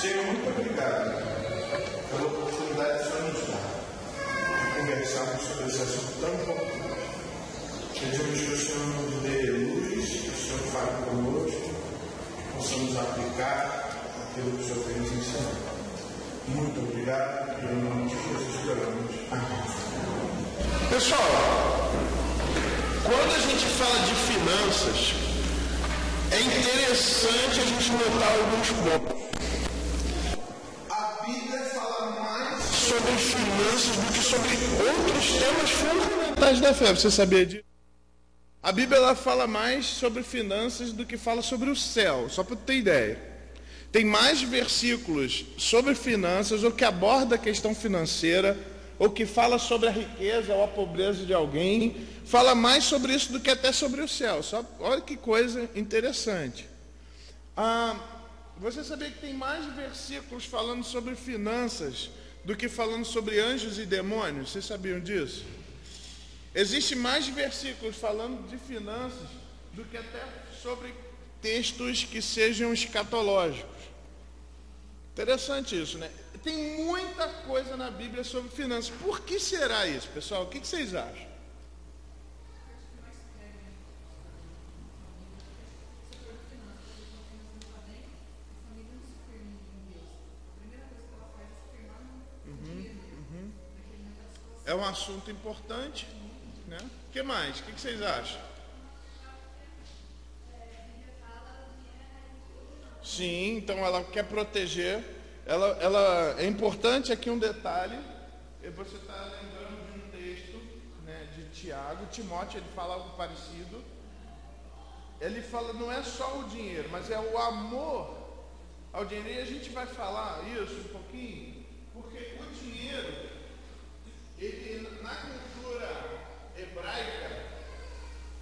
Senhor, muito obrigado pela oportunidade que o Senhor nos dá de conversarmos sobre esse assunto tão importante. Pedimos que o Senhor nos dê luz, que o Senhor fale conosco, possamos aplicar aquilo que o Senhor tem nos ensinado. Muito obrigado e em nome de Jesus oramos. Amém. Pessoal, quando a gente fala de finanças, é interessante a gente notar alguns pontos. A Bíblia fala mais Sobre finanças do que sobre outros temas fundamentais da fé. Você sabia disso? A Bíblia ela fala mais sobre finanças do que fala sobre o céu, só para ter ideia. Tem mais versículos sobre finanças, ou que aborda a questão financeira, ou que fala sobre a riqueza ou a pobreza de alguém, fala mais sobre isso do que até sobre o céu. Só, olha que coisa interessante. Você sabia que tem mais versículos falando sobre finanças do que falando sobre anjos e demônios? Vocês sabiam disso? Existe mais versículos falando de finanças do que até sobre textos que sejam escatológicos. Interessante isso, né? Tem muita coisa na Bíblia sobre finanças. Por que será isso, pessoal? O que vocês acham? É um assunto importante, né? O que mais? O que vocês acham? Sim, então ela quer proteger. Ela é importante aqui um detalhe. Você está lembrando de um texto, né, de Tiago. Timóteo, ele fala algo parecido. Ele fala, não é só o dinheiro, mas é o amor ao dinheiro. E a gente vai falar isso um pouquinho, porque o dinheiro, ele, na cultura hebraica,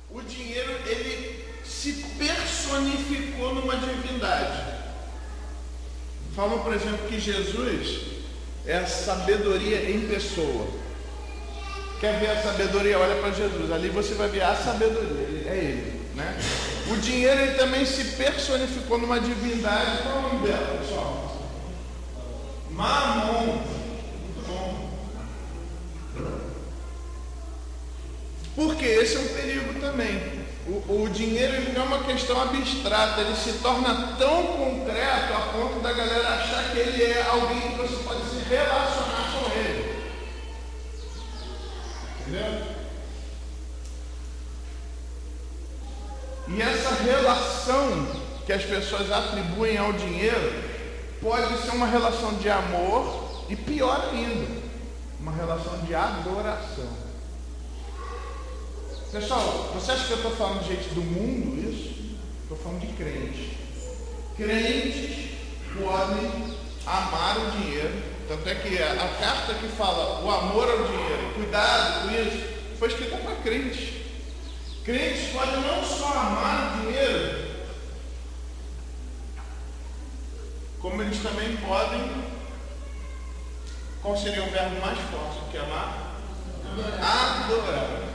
o dinheiro ele se personificou numa divindade. Falam, por exemplo, que Jesus é a sabedoria em pessoa. Quer ver a sabedoria? Olha para Jesus. Ali você vai ver a sabedoria. É ele, né? O dinheiro ele também se personificou numa divindade. Qual é o nome dela, pessoal? Mamon. Porque esse é um perigo também. O dinheiro ele não é uma questão abstrata, ele se torna tão concreto a ponto da galera achar que ele é alguém que você pode se relacionar com ele. Entendeu? E essa relação que as pessoas atribuem ao dinheiro pode ser uma relação de amor e, pior ainda, uma relação de adoração. Pessoal, você acha que eu estou falando de gente do mundo isso? Estou falando de crentes. Crentes podem amar o dinheiro. Tanto é que a carta que fala o amor ao dinheiro, cuidado com isso, foi escrita para crentes. Crentes podem não só amar o dinheiro, como eles também podem. Qual seria o verbo mais forte do que amar? Adorar.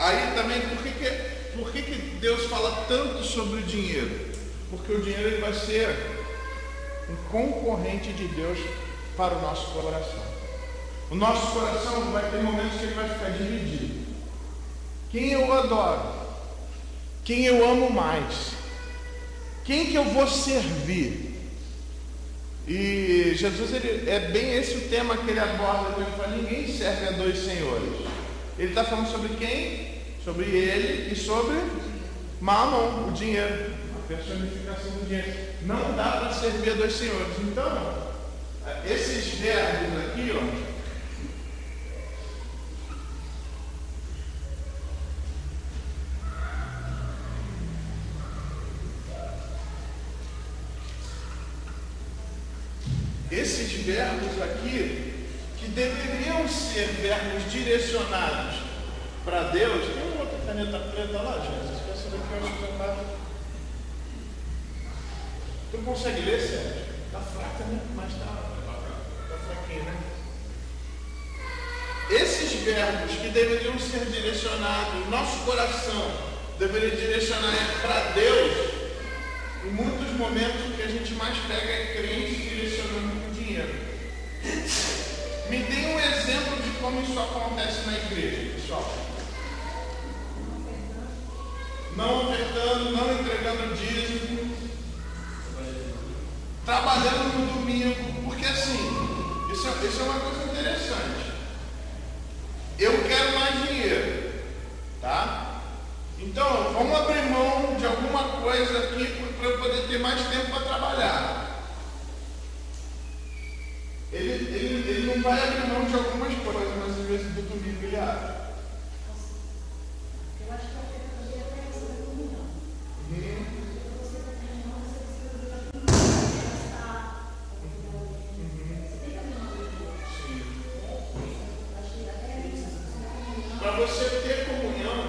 Aí também, por que Deus fala tanto sobre o dinheiro? Porque o dinheiro ele vai ser um concorrente de Deus para o nosso coração. O nosso coração vai ter momentos que ele vai ficar dividido. Quem eu adoro? Quem eu amo mais? Quem que eu vou servir? E Jesus, é bem esse o tema que ele aborda. Ele fala, ninguém serve a dois senhores. Ele está falando sobre quem? Sobre ele e sobre Mamon, o dinheiro, a personificação do dinheiro. Não dá para servir a dois senhores. Então, esses verbos aqui, ó, esses verbos aqui, que deveriam ser verbos direcionados para Deus. Tem uma outra caneta preta lá, gente? Vocês querem saber que eu acho que já está. Tu consegue ler, Sérgio? Está fraca, né? Mas está fraquinho, né? Esses verbos que deveriam ser direcionados, nosso coração deveria direcionar para Deus, em muitos momentos o que a gente mais pega é crente direcionando para o dinheiro. Me dê um exemplo de como isso acontece na igreja, pessoal. Não ofertando, não entregando dízimo, trabalhando no domingo, porque assim, isso é uma coisa interessante. Eu quero mais dinheiro, tá? Então, vamos abrir mão de alguma coisa aqui para eu poder ter mais tempo para trabalhar. Ele não vai abrir mão de algumas coisas, mas às vezes do domingo ele abre. Eu acho que a oferta também até essa da comunhão. Você está terminando, você precisa gastar. Você tem que abrir mão de dinheiro. Sim. Acho que até isso. Para você ter comunhão,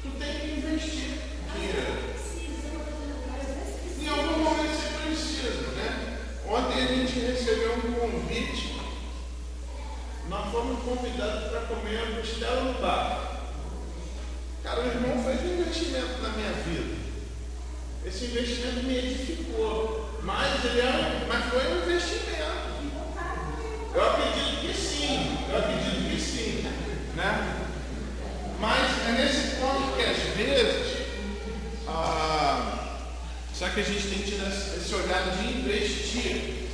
tu tem que investir dinheiro. Em algum momento você precisa, né? Ontem a gente recebeu um convite. Nós fomos convidados para comer a costela no bar. Cara, o irmão fez um investimento na minha vida. Esse investimento me edificou. Mas foi um investimento. Eu acredito que sim. Né? Mas é nesse ponto que às vezes só que a gente tem que tirar esse olhar de investir.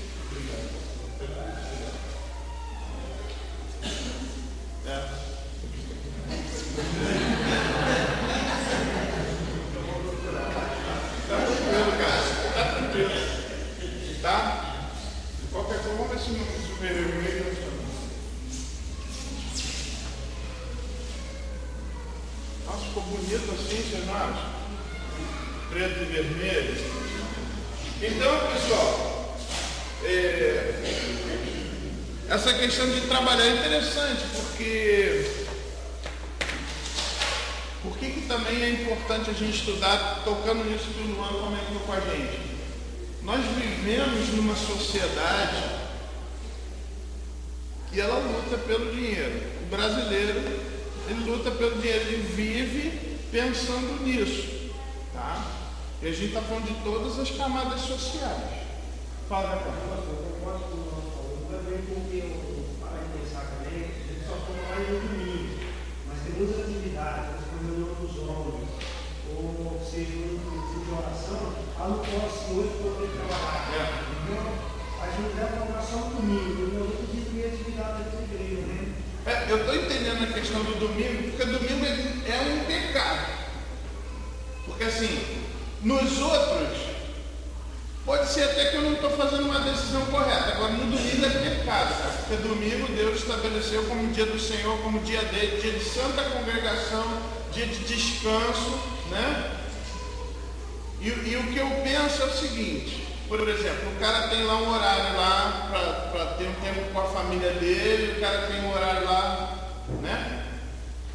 Tá tranquilo, cara. Tá tranquilo. Tá? Qualquer coisa, vamos ver se no superior meio nós estamos. Nossa, ficou bonito assim, você não acha? Preto e vermelho. Então, pessoal, essa questão de trabalhar é interessante, porque por que também é importante a gente estudar, tocando nisso que o Luan comentou com a gente. Nós vivemos numa sociedade que ela luta pelo dinheiro. O brasileiro, ele luta pelo dinheiro, ele vive pensando nisso, tá? E a gente está falando de todas as camadas sociais. Fala, né, pai? Eu concordo com o que nós falamos, também porque eu para de pensar também, a gente só toma mais no domingo, mas tem muitas atividades, como a reunião dos homens, ou seja, um grupo de oração, não posso hoje poder trabalhar. Então, a gente deve colocar só no domingo, no outro dia tem atividade da igreja, né? Eu estou entendendo a questão do domingo, porque domingo é um pecado. Porque assim, nos outros, pode ser até que eu não estou fazendo uma decisão correta. Agora, no domingo é pecado, cara, porque domingo Deus estabeleceu como dia do Senhor, como dia dele, dia de santa congregação, dia de descanso, né? E o que eu penso é o seguinte, por exemplo, o cara tem lá um horário lá para ter um tempo com a família dele, o cara tem um horário lá, né?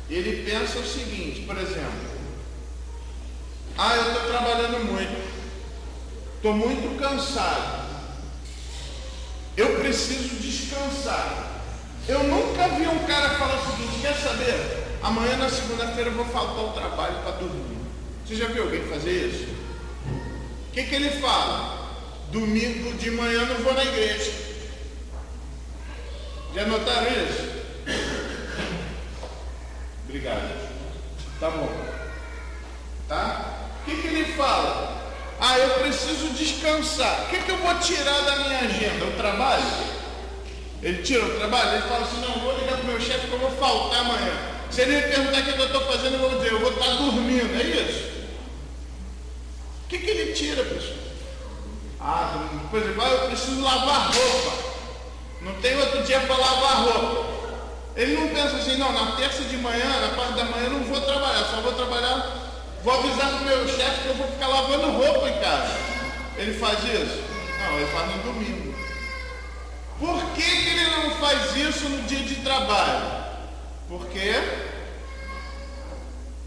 Ele pensa o seguinte, por exemplo, eu estou trabalhando muito, estou muito cansado, eu preciso descansar. Eu nunca vi um cara falar o seguinte, quer saber? Amanhã na segunda-feira eu vou faltar ao trabalho para dormir. Você já viu alguém fazer isso? O que ele fala? Domingo de manhã não vou na igreja. Já notaram isso? Obrigado. Tá bom. Tá? O que ele fala? Eu preciso descansar. O que eu vou tirar da minha agenda? O trabalho? Ele tira o trabalho? Ele fala assim, não, vou ligar para o meu chefe que eu vou faltar amanhã. Se ele me perguntar o que eu estou fazendo, eu vou dizer, eu vou estar dormindo. É isso? O que ele tira, pessoal? Por exemplo, eu preciso lavar roupa. Não tem outro dia para lavar roupa. Ele não pensa assim, não, na terça de manhã, na parte da manhã eu não vou trabalhar, só vou trabalhar, vou avisar para o meu chefe que eu vou ficar lavando roupa em casa. Ele faz isso? Não, ele faz no domingo. Por que ele não faz isso no dia de trabalho? Porque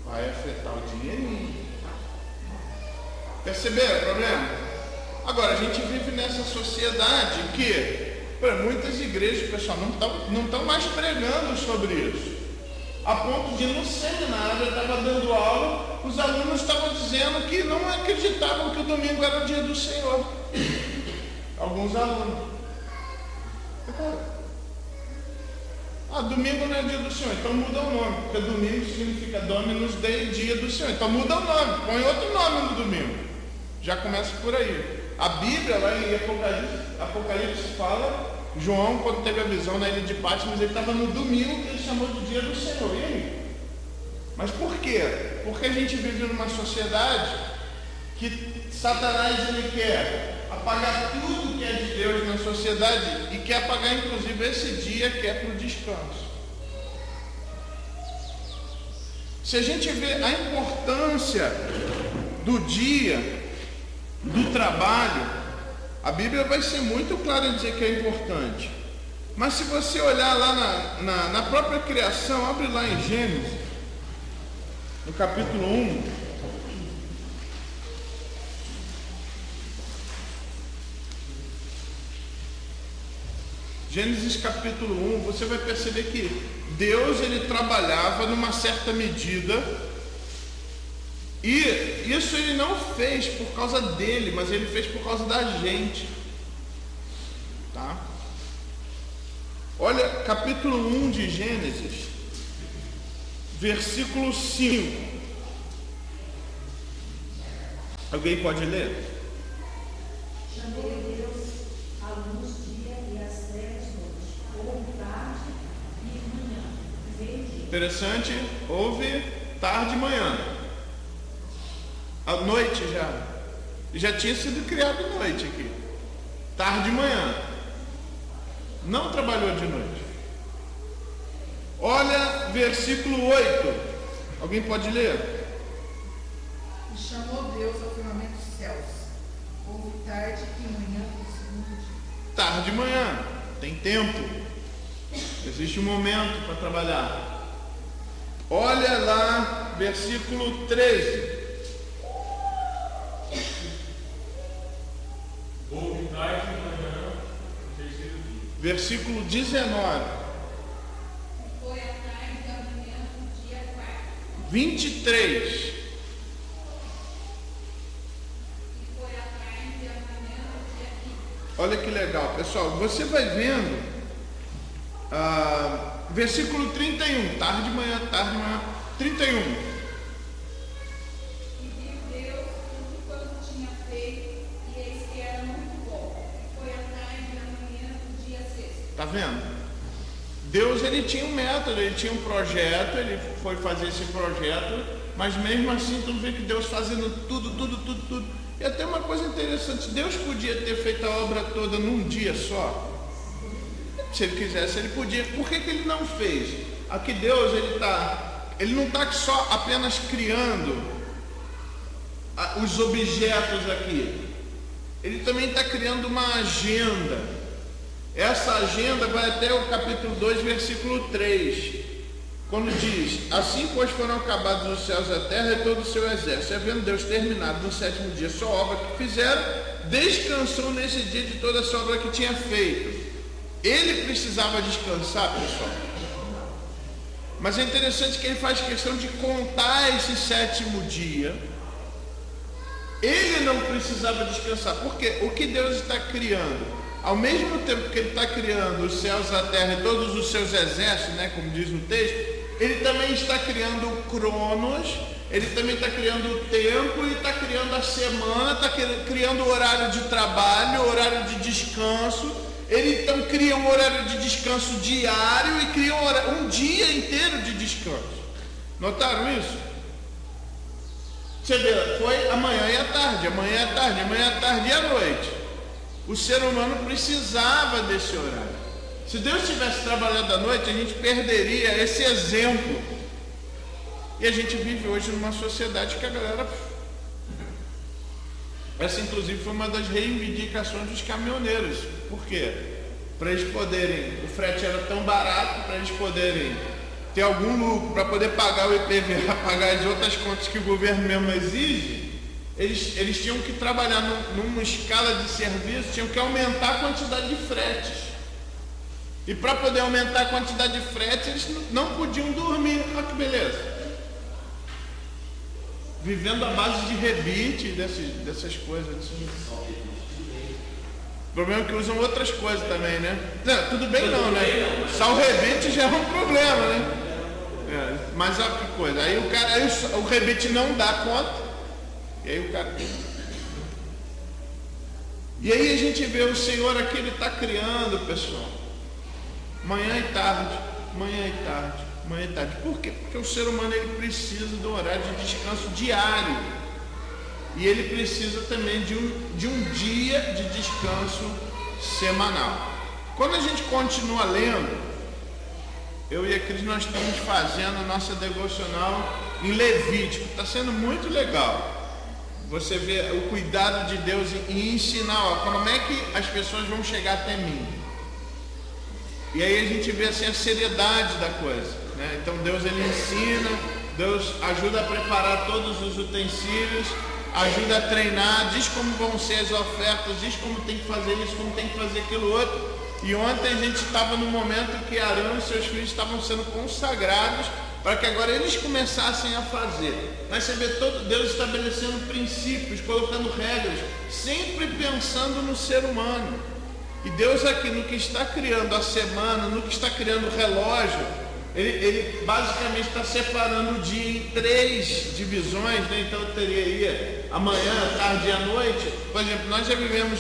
vai afetar o dinheirinho. Perceberam o problema? Agora, a gente vive nessa sociedade que, muitas igrejas, pessoal, não estão mais pregando sobre isso. a ponto de no seminário eu estava dando aula, os alunos estavam dizendo que não acreditavam que o domingo era o dia do Senhor. Alguns alunos. Domingo não é dia do Senhor, então muda o nome, porque domingo significa Dominus Dei, dia do Senhor. Então muda o nome, põe outro nome no domingo. Já começa por aí. A Bíblia, lá em Apocalipse fala, João, quando teve a visão na ilha de Patmos, ele estava no domingo que ele chamou de dia do Senhor. E aí? Mas por quê? Porque a gente vive numa sociedade que Satanás ele quer apagar tudo que é de Deus na sociedade e quer apagar inclusive esse dia que é para o descanso. Se a gente vê a importância do dia, do trabalho, a Bíblia vai ser muito clara em dizer que é importante. Mas se você olhar lá na própria criação, abre lá em Gênesis, no capítulo 1. Gênesis capítulo 1, você vai perceber que Deus ele trabalhava numa certa medida, e isso ele não fez por causa dele, mas ele fez por causa da gente, tá? Olha, capítulo 1 de Gênesis, versículo 5. Alguém pode ler? Chamei Deus a luz dia e as trevas noite, ou tarde e manhã, meio-dia. Interessante, houve tarde e manhã. A noite já tinha sido criado noite aqui. Tarde e manhã. Não trabalhou de noite. Olha versículo 8. Alguém pode ler? E chamou Deus ao firmamento dos céus. Houve tarde e manhã do segundo dia. Tarde e manhã. Tem tempo. Existe um momento para trabalhar. Olha lá, versículo 13. Houve tarde e manhã no terceiro dia. Versículo 19. Foi a tarde da manhã do dia 4. 23. E foi a tarde da manhã do dia 15. Olha que legal, pessoal. Você vai vendo, versículo 31. Tarde de manhã, 31. E viu Deus tudo quanto tinha feito, e eis que era muito bom. E foi a tarde da manhã do dia 6. Tá vendo? Deus ele tinha um método, ele tinha um projeto, ele foi fazer esse projeto, mas mesmo assim tu vê que Deus fazendo tudo. E até uma coisa interessante, Deus podia ter feito a obra toda num dia só. Se ele quisesse, ele podia. Por que ele não fez? Aqui Deus, ele não está só apenas criando os objetos aqui. Ele também está criando uma agenda. Essa agenda vai até o capítulo 2, versículo 3. Quando diz, assim pois foram acabados os céus e a terra e todo o seu exército. E havendo Deus terminado no sétimo dia sua obra que fizeram, descansou nesse dia de toda a sua obra que tinha feito. Ele precisava descansar, pessoal. Mas é interessante que ele faz questão de contar esse sétimo dia. Ele não precisava descansar, porque o que Deus está criando, ao mesmo tempo que ele está criando os céus, a terra e todos os seus exércitos, né, como diz no texto, ele também está criando o Cronos, ele também está criando o tempo, e está criando a semana, está criando o horário de trabalho, o horário de descanso. Ele então cria um horário de descanso diário e cria um dia inteiro de descanso. Notaram isso? Você vê, foi amanhã e a tarde, amanhã e a tarde, amanhã e a tarde e a noite. O ser humano precisava desse horário. Se Deus tivesse trabalhado à noite, a gente perderia esse exemplo. E a gente vive hoje numa sociedade que a galera... Essa inclusive foi uma das reivindicações dos caminhoneiros. Por quê? Para eles poderem... O frete era tão barato, para eles poderem ter algum lucro, para poder pagar o IPVA, pagar as outras contas que o governo mesmo exige, eles tinham que trabalhar numa escala de serviço, tinham que aumentar a quantidade de fretes. E para poder aumentar a quantidade de frete, eles não podiam dormir. Olha que beleza. Vivendo à base de rebite, dessas coisas. O problema é que usam outras coisas também, né? Não, tudo bem não, né? Só o rebite já é um problema, né? Mas olha que coisa. Aí o rebite não dá conta. E aí o cara... E aí a gente vê o Senhor aqui, Ele está criando, pessoal. Manhã e tarde, manhã e tarde, manhã e tarde. Por quê? Porque o ser humano ele precisa do horário de descanso diário. E ele precisa também de um dia de descanso semanal. Quando a gente continua lendo, eu e a Cris, nós estamos fazendo a nossa devocional em Levítico. Está sendo muito legal. Você vê o cuidado de Deus em ensinar, como é que as pessoas vão chegar até mim. E aí a gente vê assim a seriedade da coisa, né? Então Deus ele ensina, Deus ajuda a preparar todos os utensílios, ajuda a treinar, diz como vão ser as ofertas, diz como tem que fazer isso, como tem que fazer aquilo outro. E ontem a gente estava no momento que Arão e seus filhos estavam sendo consagrados para que agora eles começassem a fazer. Mas você vê todo Deus estabelecendo princípios, colocando regras, sempre pensando no ser humano. E Deus aqui no que está criando a semana, no que está criando o relógio, ele basicamente está separando o dia em 3 divisões, né? Então eu teria aí amanhã, tarde e à noite. Por exemplo, nós já vivemos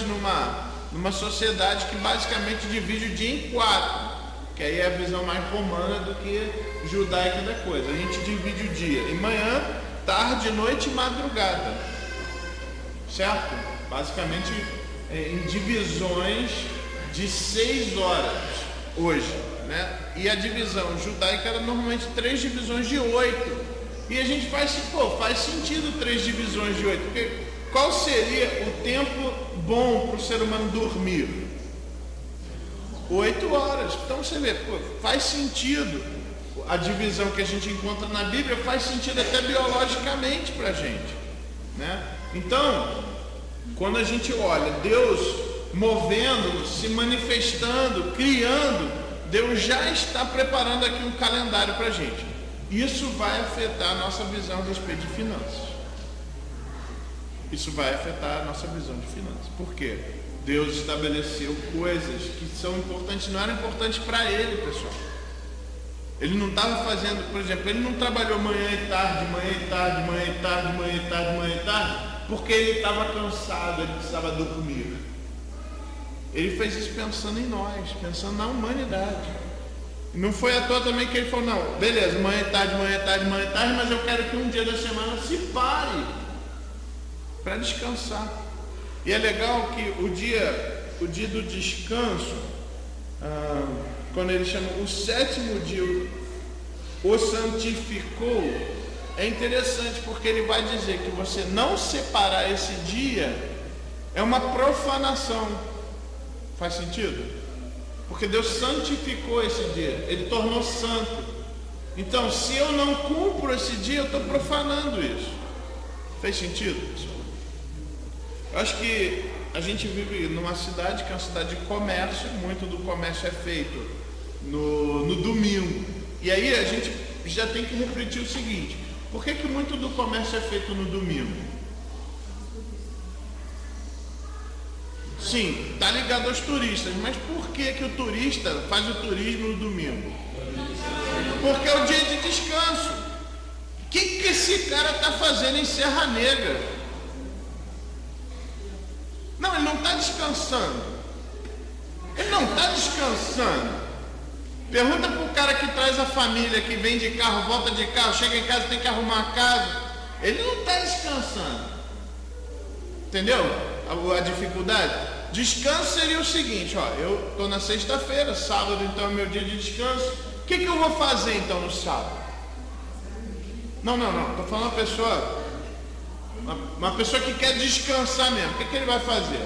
numa sociedade que basicamente divide o dia em 4, que aí é a visão mais romana do que judaica da coisa. A gente divide o dia em manhã, tarde, noite e madrugada, certo? Basicamente em divisões de 6 horas hoje, né? E a divisão judaica era normalmente 3 divisões de 8. E a gente faz sentido 3 divisões de 8, porque qual seria o tempo bom para o ser humano dormir? 8 horas. Então você vê, faz sentido. A divisão que a gente encontra na Bíblia faz sentido até biologicamente para a gente, né? Então, quando a gente olha Deus movendo, se manifestando, criando, Deus já está preparando aqui um calendário para a gente. Isso vai afetar a nossa visão a respeito de finanças. Isso vai afetar a nossa visão de finanças. Por quê? Deus estabeleceu coisas que são importantes, não eram importantes para Ele, pessoal. Ele não estava fazendo, por exemplo, Ele não trabalhou manhã e tarde, manhã e tarde, manhã e tarde, manhã e tarde, manhã e tarde, porque Ele estava cansado, Ele precisava dormir. Ele fez isso pensando em nós, pensando na humanidade. Não foi à toa também que Ele falou, não, beleza, manhã e tarde, manhã e tarde, manhã e tarde, mas eu quero que um dia da semana se pare para descansar. E é legal que o dia do descanso, quando ele chama o 7º dia, o santificou, é interessante porque ele vai dizer que você não separar esse dia é uma profanação. Faz sentido? Porque Deus santificou esse dia, Ele tornou santo. Então, se eu não cumpro esse dia, eu estou profanando isso. Fez sentido, pessoal? Eu acho que a gente vive numa cidade que é uma cidade de comércio, muito do comércio é feito no domingo. E aí a gente já tem que refletir o seguinte: por que muito do comércio é feito no domingo? Sim, está ligado aos turistas, mas por que o turista faz o turismo no domingo? Porque é o dia de descanso. O que esse cara está fazendo em Serra Negra? Não, ele não está descansando. Ele não está descansando. Pergunta para o cara que traz a família, que vem de carro, volta de carro, chega em casa, tem que arrumar a casa. Ele não está descansando. Entendeu a dificuldade? Descanso seria o seguinte, ó, eu estou na sexta-feira, sábado então é meu dia de descanso. O que eu vou fazer então no sábado? Não, estou falando uma pessoa que quer descansar mesmo. O que ele vai fazer?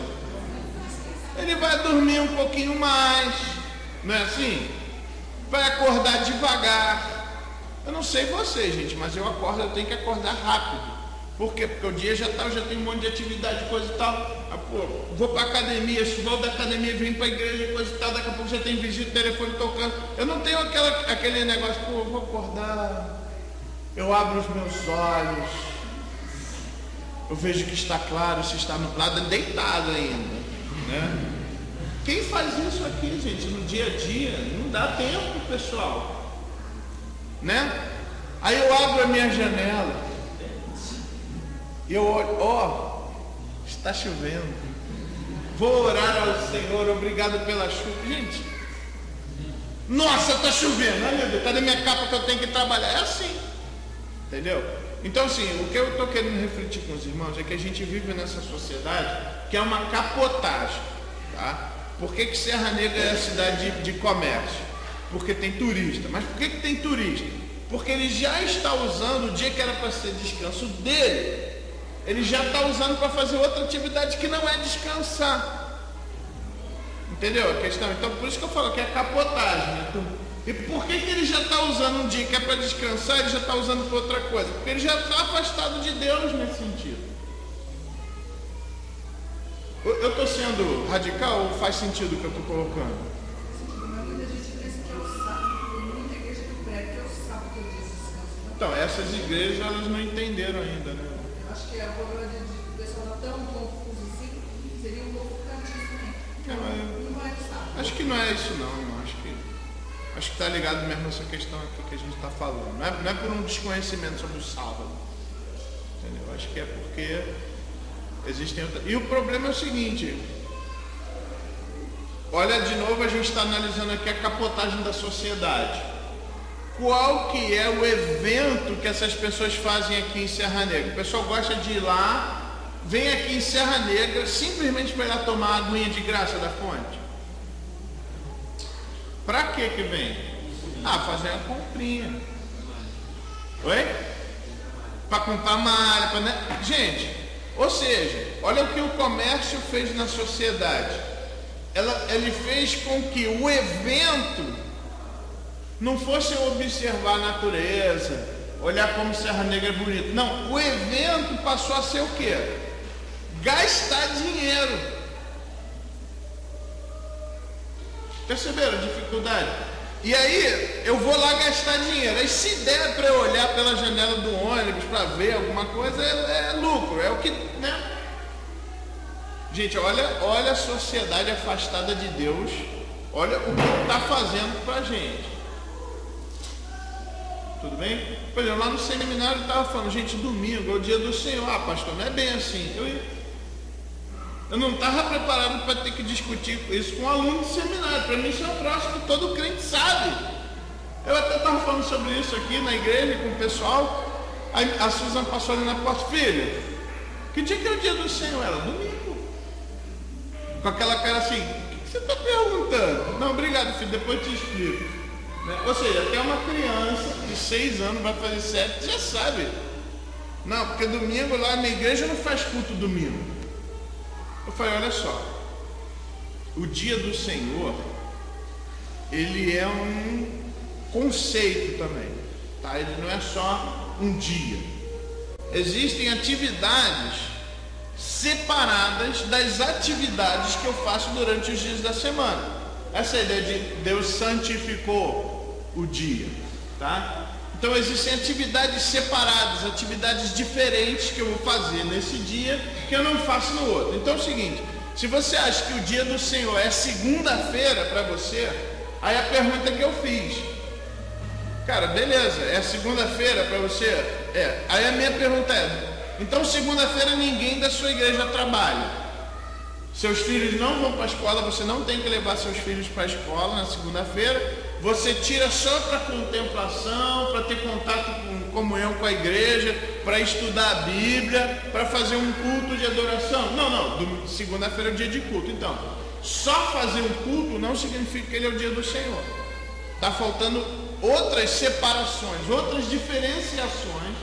Ele vai dormir um pouquinho mais, não é assim? Vai acordar devagar. Eu não sei vocês, gente, mas eu tenho que acordar rápido. Por quê? Porque o dia já tá, eu já tenho um monte de atividade, coisa e tal. Ah, pô, vou para academia, se vou da academia, venho para a igreja, coisa e tal, daqui a pouco já tem visita, telefone tocando. Eu não tenho aquele negócio, pô, eu vou acordar, eu abro os meus olhos, eu vejo que está claro, se está nublado, deitado ainda, né? Quem faz isso aqui, gente, no dia a dia? Não dá tempo, pessoal, né? Aí eu abro a minha janela e eu olho, ó, está chovendo, vou orar ao Senhor, obrigado pela chuva. Gente, nossa, está chovendo, ai meu Deus, cadê minha capa que eu tenho que trabalhar? É assim, entendeu? Então assim, o que eu estou querendo refletir com os irmãos é que a gente vive nessa sociedade que é uma capotagem, tá? Por que Serra Negra é a cidade de comércio? Porque tem turista. Mas por que tem turista? Porque ele já está usando o dia que era para ser descanso dele, ele já está usando para fazer outra atividade que não é descansar. Entendeu a questão? Então por isso que eu falo que é capotagem. Então, e por que ele já está usando um dia que é para descansar, ele já está usando para outra coisa? Porque ele já está afastado de Deus nesse sentido. Eu estou sendo radical ou faz sentido o que eu estou colocando? Muita gente pensa que é o sábado, tem muita igreja que prega que é o sábado que é o dia de descanso. Então, essas igrejas elas não entenderam ainda, né? Eu acho que o problema de pessoal está tão confuso assim, seria um pouco cantinho também. Não é o sábado. Acho que não é isso não, irmão. Acho que está ligado mesmo essa questão aqui que a gente está falando. Não é por um desconhecimento sobre o sábado. Entendeu? Acho que é porque existem outras. E o problema é o seguinte. Olha, de novo a gente está analisando aqui a capotagem da sociedade. Qual que é o evento que essas pessoas fazem aqui em Serra Negra? O pessoal gosta de ir lá, vem aqui em Serra Negra simplesmente para ir lá tomar a aguinha de graça da fonte. Pra que vem? Fazer uma comprinha. Oi? Para comprar malha, né? Gente, ou seja, olha o que o comércio fez na sociedade. Ele fez com que o evento não fosse observar a natureza, olhar como Serra Negra é bonito. Não, o evento passou a ser o quê? Gastar dinheiro. Perceberam a dificuldade? E aí eu vou lá gastar dinheiro. Aí se der para eu olhar pela janela do ônibus para ver alguma coisa, é lucro, é o que, né? Gente, olha a sociedade afastada de Deus. Olha o que está fazendo para a gente. Tudo bem? Por exemplo, lá no seminário eu estava falando, gente, domingo é o dia do Senhor. Pastor, não é bem assim. Eu não estava preparado para ter que discutir isso com um aluno de seminário. Para mim isso é um troço que todo crente sabe. Eu até estava falando sobre isso aqui na igreja com o pessoal. Aí a Susan passou ali na porta, filho, que dia que é o dia do Senhor? Ela, domingo. Com aquela cara assim, o que você está perguntando? Não, obrigado, filho, depois eu te explico. Ou seja, até uma criança de 6 anos, vai fazer 7, já sabe. Não, porque domingo lá na igreja não faz culto domingo. Eu falei, olha só, o dia do Senhor, ele é um conceito também, tá? Ele não é só um dia. Existem atividades separadas das atividades que eu faço durante os dias da semana. Essa ideia de Deus santificou o dia, tá? Então existem atividades separadas, atividades diferentes que eu vou fazer nesse dia que eu não faço no outro. Então é o seguinte, se você acha que o dia do Senhor é segunda-feira para você, aí a pergunta que eu fiz, cara, beleza, é segunda-feira para você? É. Aí a minha pergunta é, então segunda-feira ninguém da sua igreja trabalha. Seus filhos não vão para a escola, você não tem que levar seus filhos para a escola na segunda-feira. Você tira só para contemplação, para ter contato com comunhão com a igreja, para estudar a Bíblia, para fazer um culto de adoração. Não, segunda-feira é o dia de culto. Então, só fazer um culto não significa que ele é o dia do Senhor. Está faltando outras separações, outras diferenciações,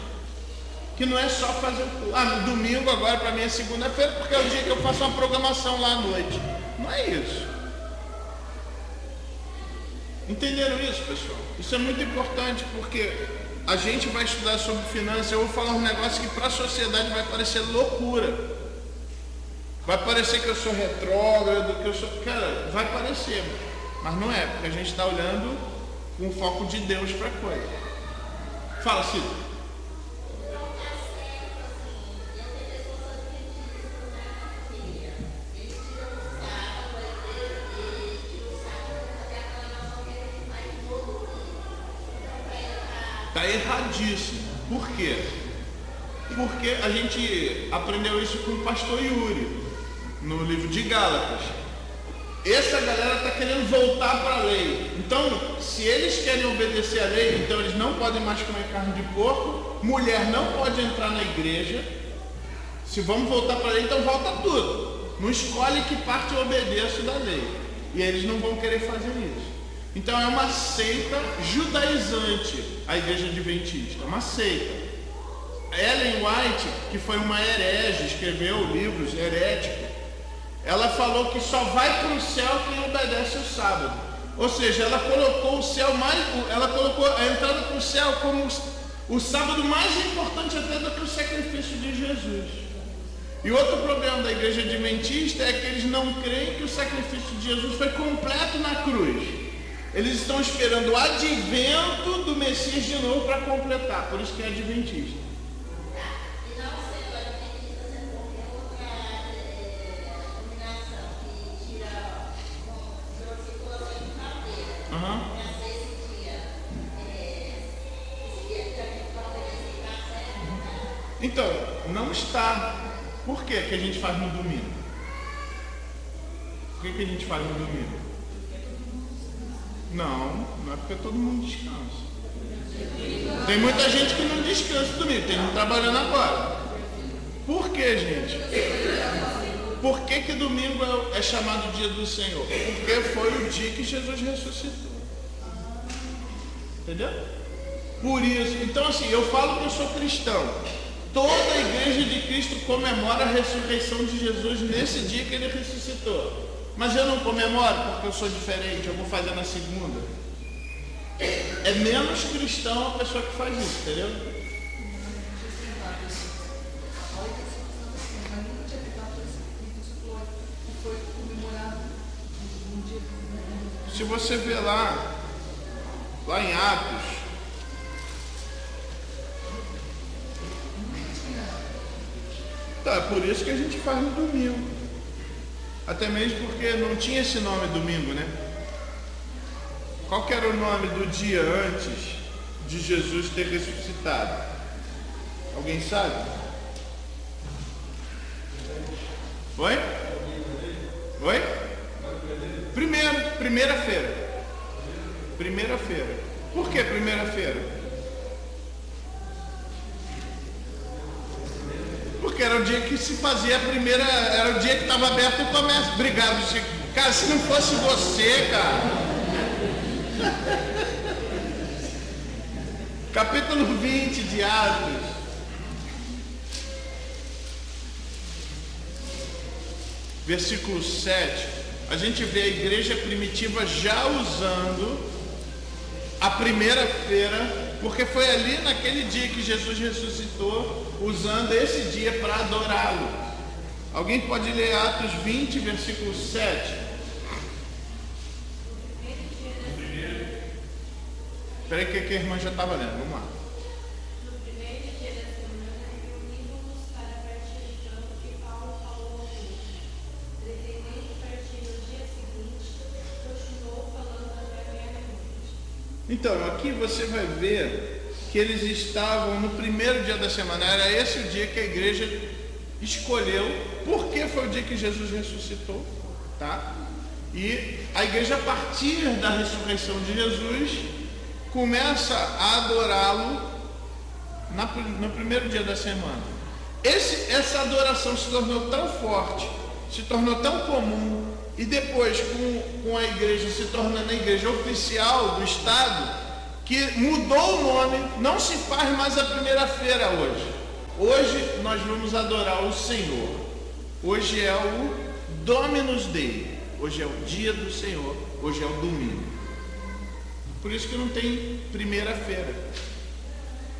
que não é só fazer o culto. Domingo agora para mim é segunda-feira, porque é o dia que eu faço uma programação lá à noite. Não é isso. Entenderam isso, pessoal? Isso é muito importante, porque a gente vai estudar sobre finanças, eu vou falar um negócio que para a sociedade vai parecer loucura. Vai parecer que eu sou retrógrado, que eu sou... Cara, vai parecer, mas não é, porque a gente está olhando com o foco de Deus para a coisa. Fala, Cida. Está erradíssimo. Por quê? Porque a gente aprendeu isso com o pastor Yuri, no livro de Gálatas. Essa galera está querendo voltar para a lei. Então, se eles querem obedecer à lei, então eles não podem mais comer carne de porco, mulher não pode entrar na igreja. Se vamos voltar para a lei, então volta tudo. Não escolhe que parte eu obedeço da lei. E eles não vão querer fazer isso. Então é uma seita judaizante, a igreja adventista, uma seita. Ellen White, que foi uma herege, escreveu livros heréticos, ela falou que só vai para o céu quem obedece o sábado. Ou seja, ela colocou o céu ela colocou a entrada para o céu como o sábado mais importante até do que o sacrifício de Jesus. E outro problema da igreja adventista é que eles não creem que o sacrifício de Jesus foi completo na cruz. Eles estão esperando o advento do Messias de novo para completar, por isso que é adventista. E não sendo adventista, você qualquer outra dominação que tira circulação de cadeira. Então, não está. Por que a gente faz no domingo? Por que a gente faz no domingo? Não é porque todo mundo descansa. Tem muita gente que não descansa no domingo, tem gente trabalhando agora. Por que, gente? Por que domingo é chamado dia do Senhor? Porque foi o dia que Jesus ressuscitou. Entendeu? Por isso, então assim, eu falo que eu sou cristão. Toda a igreja de Cristo comemora a ressurreição de Jesus nesse dia que ele ressuscitou. Mas eu não comemoro porque eu sou diferente, eu vou fazer na segunda. É menos cristão a pessoa que faz isso, entendeu? Se você ver lá em Atos, então, é por isso que a gente faz no domingo. Até mesmo porque não tinha esse nome domingo, né? Qual que era o nome do dia antes de Jesus ter ressuscitado? Alguém sabe? Oi? Oi? Primeira-feira. Primeira-feira. Por que primeira-feira? Porque era o dia que se fazia a primeira, era o dia que estava aberto o comércio. Obrigado, Chico. Cara, se não fosse você, cara. Capítulo 20 de Atos. Versículo 7. A gente vê a igreja primitiva já usando a primeira-feira, porque foi ali naquele dia que Jesus ressuscitou, usando esse dia para adorá-lo. Alguém pode ler Atos 20, versículo 7? Espera aí que a irmã já estava lendo, vamos lá. No primeiro dia da semana, reunimos-nos para partir o pão que Paulo falou ao povo. Pretendendo partir no dia seguinte, continuou falando até meia-noite. Então, aqui você vai ver que eles estavam no primeiro dia da semana. Era esse o dia que a igreja escolheu, porque foi o dia que Jesus ressuscitou, tá? E a igreja, a partir da ressurreição de Jesus, começa a adorá-lo no primeiro dia da semana. Essa adoração se tornou tão forte, se tornou tão comum, e depois com a igreja se tornando a igreja oficial do Estado, que mudou o nome, não se faz mais a primeira-feira hoje. Hoje nós vamos adorar o Senhor. Hoje é o Dominus Dei. Hoje é o dia do Senhor. Hoje é o domingo. Por isso que não tem primeira-feira.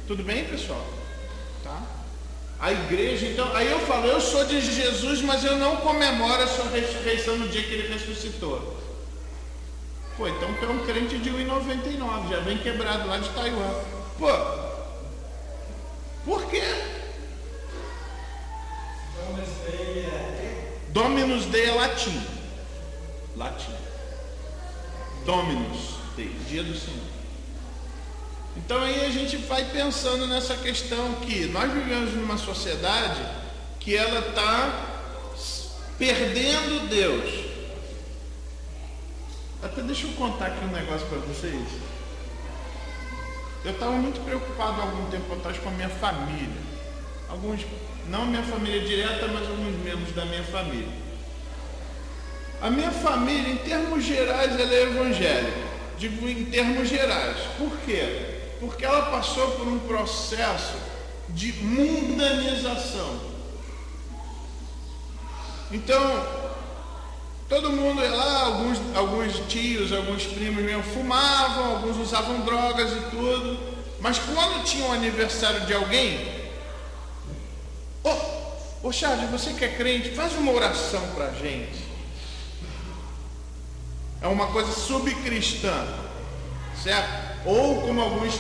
Tudo bem, pessoal? Tá? A igreja, então, aí eu falo, eu sou de Jesus, mas eu não comemoro a sua ressurreição no dia que ele ressuscitou. Pô, então tu é um crente de 1,99, já vem quebrado lá de Taiwan. Pô, por quê? Dominus Dei é latim. Latim. Dominus Dei, dia do Senhor. Então aí a gente vai pensando nessa questão que nós vivemos numa sociedade que ela está perdendo Deus. Até deixa eu contar aqui um negócio para vocês. Eu estava muito preocupado há algum tempo atrás com a minha família. Alguns, não a minha família direta, mas alguns membros da minha família. A minha família, em termos gerais, ela é evangélica. Digo em termos gerais. Por quê? Porque ela passou por um processo de mundanização. Então, todo mundo ia lá, alguns tios, alguns primos mesmo fumavam, alguns usavam drogas e tudo. Mas quando tinha um aniversário de alguém, ô Charles, você que é crente, faz uma oração pra gente. É uma coisa subcristã, certo? Ou como alguns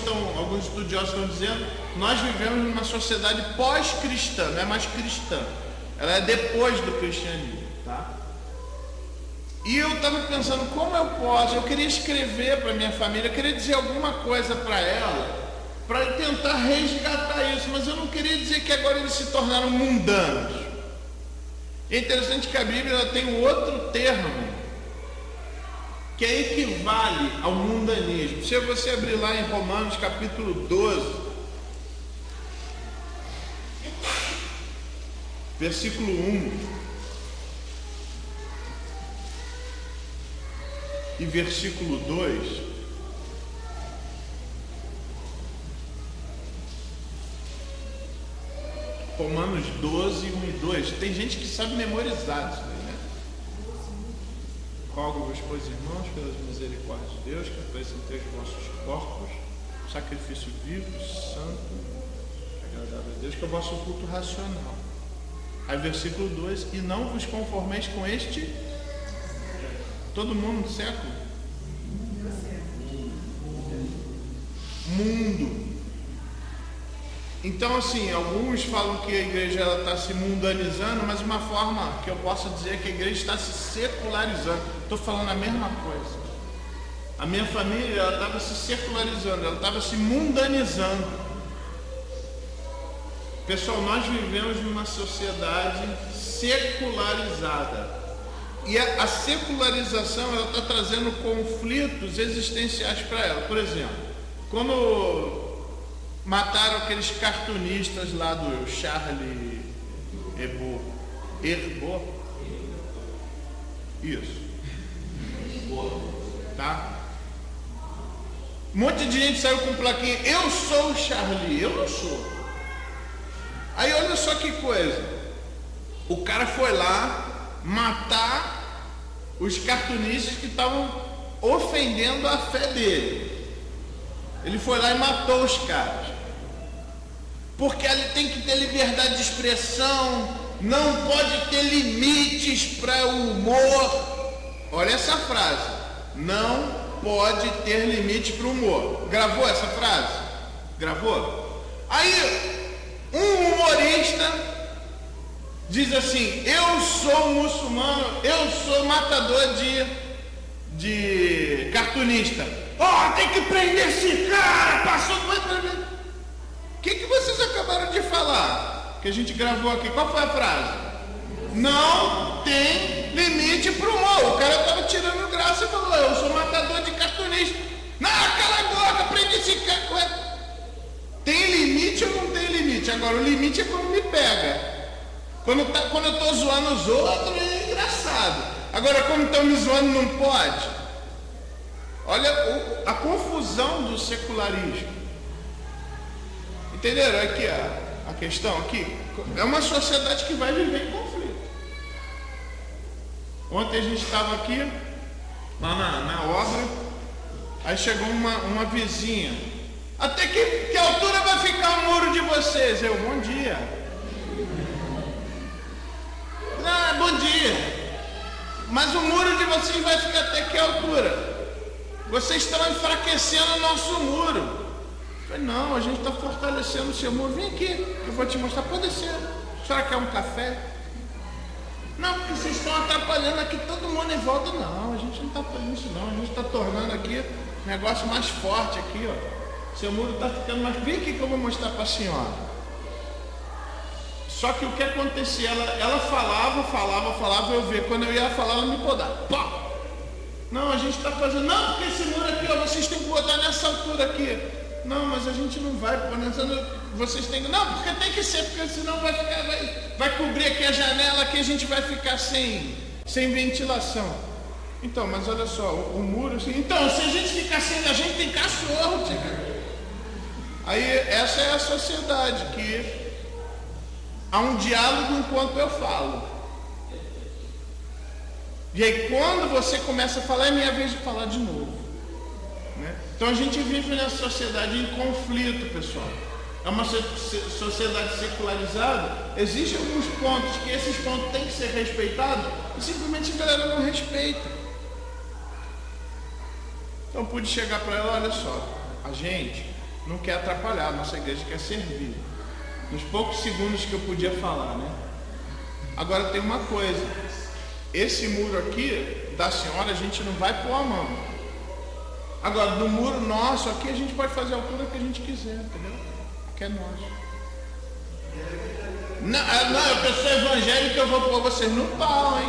estudiosos estão dizendo, nós vivemos numa sociedade pós-cristã, não é mais cristã. Ela é depois do cristianismo, tá? E eu estava pensando, como eu posso? Eu queria escrever para minha família, eu queria dizer alguma coisa para ela, para tentar resgatar isso, mas eu não queria dizer que agora eles se tornaram mundanos. É interessante que a Bíblia ela tem um outro termo que equivale ao mundanismo. Se você abrir lá em Romanos capítulo 12, versículo 1 e versículo 2, Romanos 12, 1 e 2, tem gente que sabe memorizar isso aí, né? Rogo-vos, pois, irmãos, pelas misericórdias de Deus, que apresenteis os vossos corpos, sacrifício vivo, santo, agradável a Deus, que é o vosso culto racional. Aí versículo 2, e não vos conformeis com este, todo mundo no século? Mundo. Então assim, alguns falam que a igreja está se mundanizando, mas uma forma que eu posso dizer é que a igreja está se secularizando. Estou falando a mesma coisa. A minha família ela estava se secularizando, ela estava se mundanizando. Pessoal, nós vivemos numa sociedade secularizada. E a secularização ela está trazendo conflitos existenciais para ela. Por exemplo, quando mataram aqueles cartunistas lá do Charlie Hebdo. Isso. Tá? Um monte de gente saiu com plaquinha. Eu sou o Charlie. Eu não sou. Aí olha só que coisa. O cara foi lá matar os cartunistas que estavam ofendendo a fé dele. Ele foi lá e matou os caras. Porque ele tem que ter liberdade de expressão, não pode ter limites para o humor. Olha essa frase, não pode ter limites para o humor. Gravou essa frase? Gravou? Aí, um humorista diz assim, eu sou muçulmano, eu sou matador de cartunista. Tem que prender esse cara, passou do... O que vocês acabaram de falar? Que a gente gravou aqui. Qual foi a frase? Não tem limite para o humor. O cara estava tirando graça e falou, eu sou matador de cartunista. Não, cala a boca, prende esse cara. Tem limite ou não tem limite? Agora, o limite é quando me pega. Quando eu estou zoando os outros, é engraçado. Agora, quando estão me zoando, não pode. Olha a confusão do secularismo. Entenderam aqui a questão? Aqui é uma sociedade que vai viver em conflito. Ontem a gente estava aqui, lá na obra, aí chegou uma vizinha. Até que altura vai vai ficar o muro de vocês? Eu, bom dia. Não, bom dia. Mas o muro de vocês vai ficar até que altura? Vocês estão enfraquecendo o nosso muro. Eu falei, não, a gente está fortalecendo o seu muro. Vem aqui, eu vou te mostrar. Pode descer. A senhora quer um café? Não, porque vocês estão atrapalhando aqui todo mundo em volta. Não, a gente não está fazendo isso não. A gente está tornando aqui um negócio mais forte aqui, ó. Seu muro está ficando mais... Vem aqui que eu vou mostrar para a senhora. Só que o que acontecia, ela falava, eu via. Quando eu ia falar, ela me podava. Pá! Não, a gente está fazendo... Não, porque esse muro aqui, ó, vocês têm que botar nessa altura aqui. Não, mas a gente não vai pôr nessa... Vocês têm que... Não, porque tem que ser, porque senão vai ficar... Vai cobrir aqui a janela, aqui a gente vai ficar sem ventilação. Então, mas olha só, o muro... Assim, então, se a gente ficar sem... A gente tem cachorro, tia. Aí, essa é a sociedade, que... Há um diálogo enquanto eu falo. E aí quando você começa a falar, é minha vez de falar de novo, né? Então a gente vive nessa sociedade em conflito, pessoal. É uma sociedade secularizada. Existem alguns pontos que esses pontos têm que ser respeitados e simplesmente a galera não respeita. Então pude chegar para ela, olha só, a gente não quer atrapalhar, a nossa igreja quer servir. Nos poucos segundos que eu podia falar, né? Agora tem uma coisa, esse muro aqui da senhora a gente não vai pôr a mão. Agora do muro nosso aqui a gente pode fazer a altura que a gente quiser, entendeu? Que é nosso. Não, eu sou evangélico, eu vou pôr vocês no pau, hein?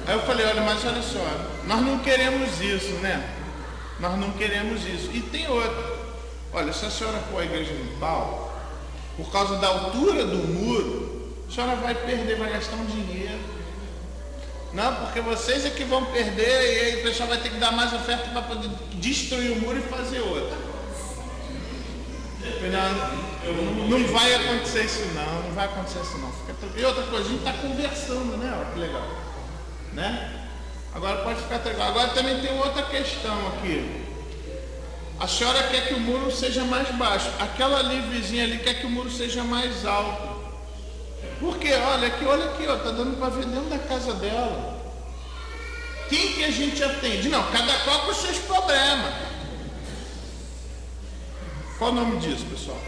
Aí eu falei, olha, mas olha só, nós não queremos isso, né? Nós não queremos isso. E tem outra. Olha, se a senhora pôr a igreja no pau, por causa da altura do muro, a senhora vai perder, vai gastar um dinheiro. Não, porque vocês é que vão perder e aí o pessoal vai ter que dar mais oferta para poder destruir o muro e fazer outra. Não vai acontecer isso não vai acontecer isso não. E outra coisa, a gente está conversando, né? Olha que legal. Né? Agora pode ficar tranquilo. Agora também tem outra questão aqui. A senhora quer que o muro seja mais baixo. Aquela ali, vizinha ali, quer que o muro seja mais alto. Por quê? Olha aqui, ó, tá dando para ver dentro da casa dela. Quem que a gente atende? Não, cada qual com os seus problemas. Qual o nome disso, pessoal?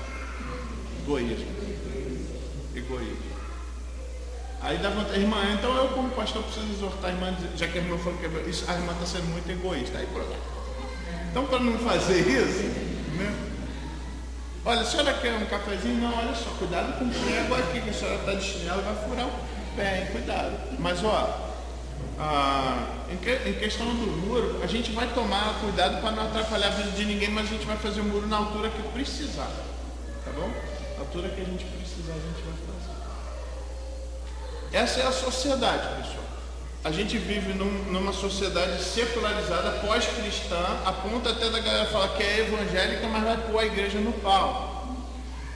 Egoísmo. Aí dá vontade, irmã, então eu como pastor preciso exortar a irmã, já que a irmã falou que a irmã está sendo muito egoísta. Aí pronto. Então, para não fazer isso, né? Olha, a senhora quer um cafezinho? Não, olha só, cuidado com o prego aqui, que a senhora está de chinelo, vai furar o pé, hein? Cuidado. Mas, ó, em questão do muro, a gente vai tomar cuidado para não atrapalhar a vida de ninguém, mas a gente vai fazer o muro na altura que precisar, tá bom? A altura que a gente precisar, a gente vai fazer. Essa é a sociedade, pessoal. A gente vive numa sociedade secularizada, pós-cristã, a ponto até da galera falar que é evangélica, mas vai pôr a igreja no pau.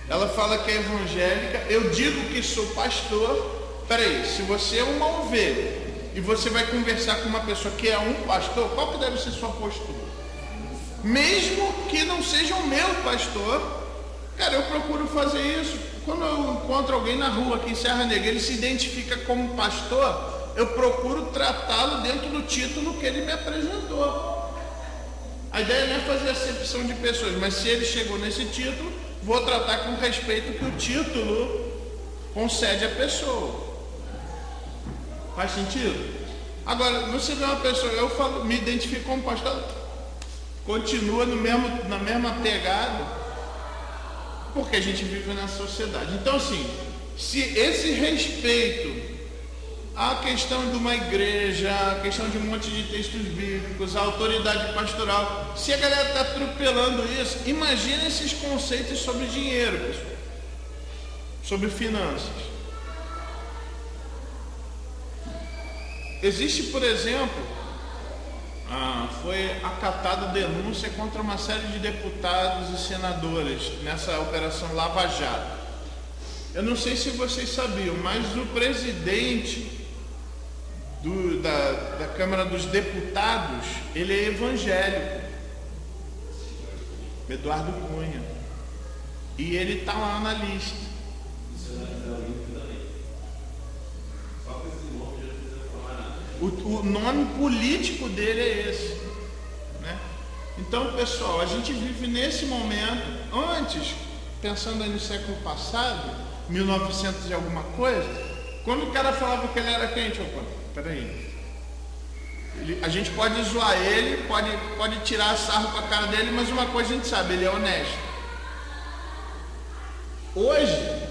Ela fala que é evangélica, eu digo que sou pastor. Peraí, se você é uma ovelha e você vai conversar com uma pessoa que é um pastor, qual que deve ser sua postura? Mesmo que não seja o meu pastor, cara, eu procuro fazer isso. Quando eu encontro alguém na rua aqui em Serra Negra, ele se identifica como pastor, eu procuro tratá-lo dentro do título que ele me apresentou. A ideia não é fazer acepção de pessoas, mas se ele chegou nesse título, vou tratar com o respeito que o título concede à pessoa. Faz sentido? Agora, você vê uma pessoa, eu falo, me identifico como pastor, continua na mesma pegada, porque a gente vive na sociedade. Então, assim, se esse respeito a questão de uma igreja, a questão de um monte de textos bíblicos, a autoridade pastoral, se a galera está atropelando isso, imagina esses conceitos sobre dinheiro, pessoal, sobre finanças. Existe, por exemplo, foi acatada denúncia contra uma série de deputados e senadores nessa operação Lava Jato. Eu não sei se vocês sabiam, mas o presidente da Câmara dos Deputados, ele é evangélico. Eduardo Cunha. E ele está lá na lista. O nome político dele é esse, né? Então, pessoal, a gente vive nesse momento. Antes, pensando aí no século passado, 1900 e alguma coisa, quando o cara falava que ele era crente, opa, peraí, a gente pode zoar ele, pode tirar sarro com a cara dele, mas uma coisa a gente sabe, ele é honesto. Hoje,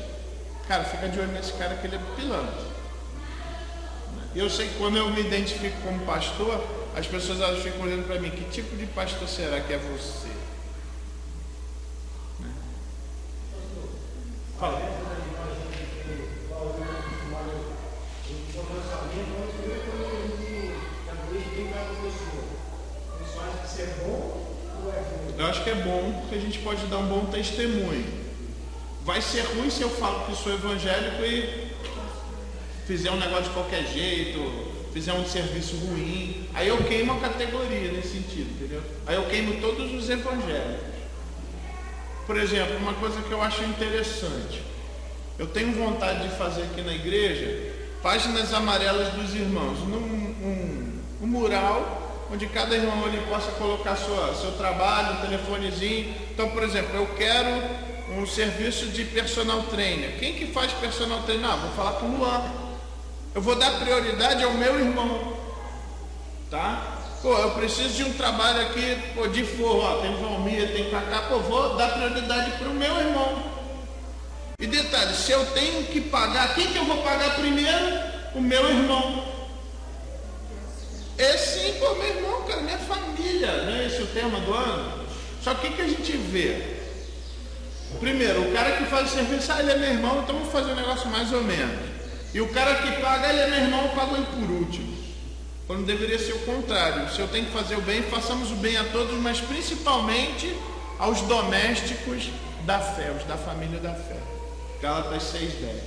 cara, fica de olho nesse cara que ele é pilantra. Eu sei que quando eu me identifico como pastor, as pessoas elas ficam olhando para mim, que tipo de pastor será que é você? Né? Fala. Eu acho que é bom, porque a gente pode dar um bom testemunho. Vai ser ruim se eu falo que sou evangélico e fizer um negócio de qualquer jeito, fizer um serviço ruim, aí eu queimo a categoria nesse sentido, entendeu? Aí eu queimo todos os evangélicos. Por exemplo, uma coisa que eu acho interessante, eu tenho vontade de fazer aqui na igreja páginas amarelas dos irmãos, um mural onde cada irmão ali possa colocar seu trabalho, um telefonezinho. Então, por exemplo, eu quero um serviço de personal trainer. Quem que faz personal trainer? Ah, vou falar com o Luan. Eu vou dar prioridade ao meu irmão, tá? Pô, eu preciso de um trabalho aqui, pô, de forro, ó, tem Valmir, tem pra cá, pô, vou dar prioridade para o meu irmão. E detalhe, se eu tenho que pagar, quem que eu vou pagar primeiro? O meu irmão. Sim, pô, meu irmão, cara, minha família, não é esse o tema do ano? Só que o que a gente vê? Primeiro, o cara que faz o serviço, ele é meu irmão, então vamos fazer um negócio mais ou menos. E o cara que paga, ele é meu irmão, eu pago ele por último. Quando deveria ser o contrário. Se eu tenho que fazer o bem, façamos o bem a todos, mas principalmente aos domésticos da fé, os da família da fé. Gálatas 6:10.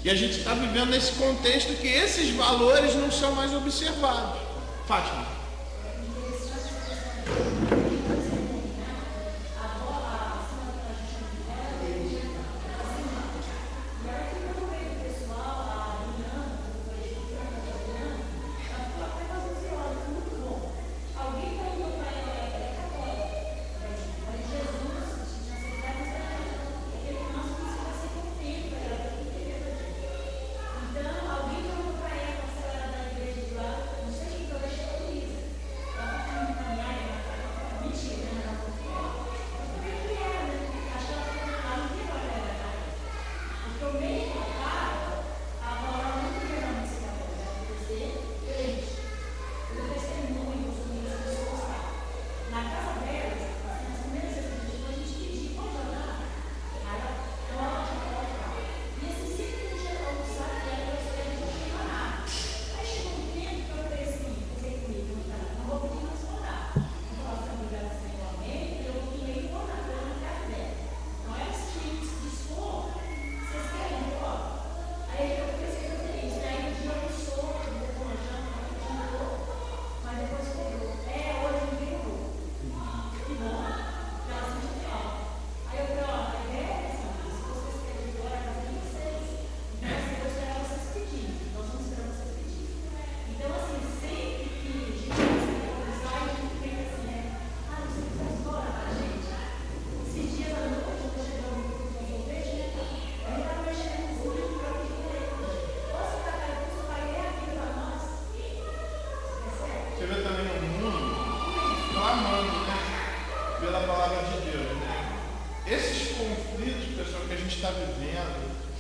E a gente está vivendo nesse contexto que esses valores não são mais observados. Fátima.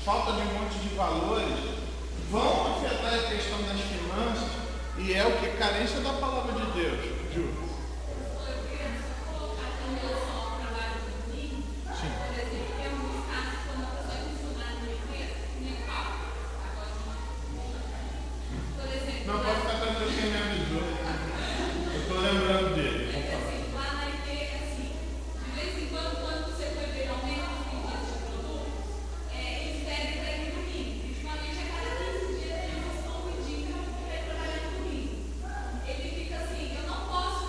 Falta de um monte de valores vão afetar a questão das finanças e é o que? Carência da palavra de Deus. Ju. Não, pode ficar tranquilo que me avisou. Eu estou lembrando dele. Lá na IP, assim, de vez em quando você foi ver aumento dos pedidos de produtos, eles pedem para ir no domingo. Principalmente a cada 15 dias eles estão pedindo para ir trabalhar no domingo. Ele fica assim, eu não posso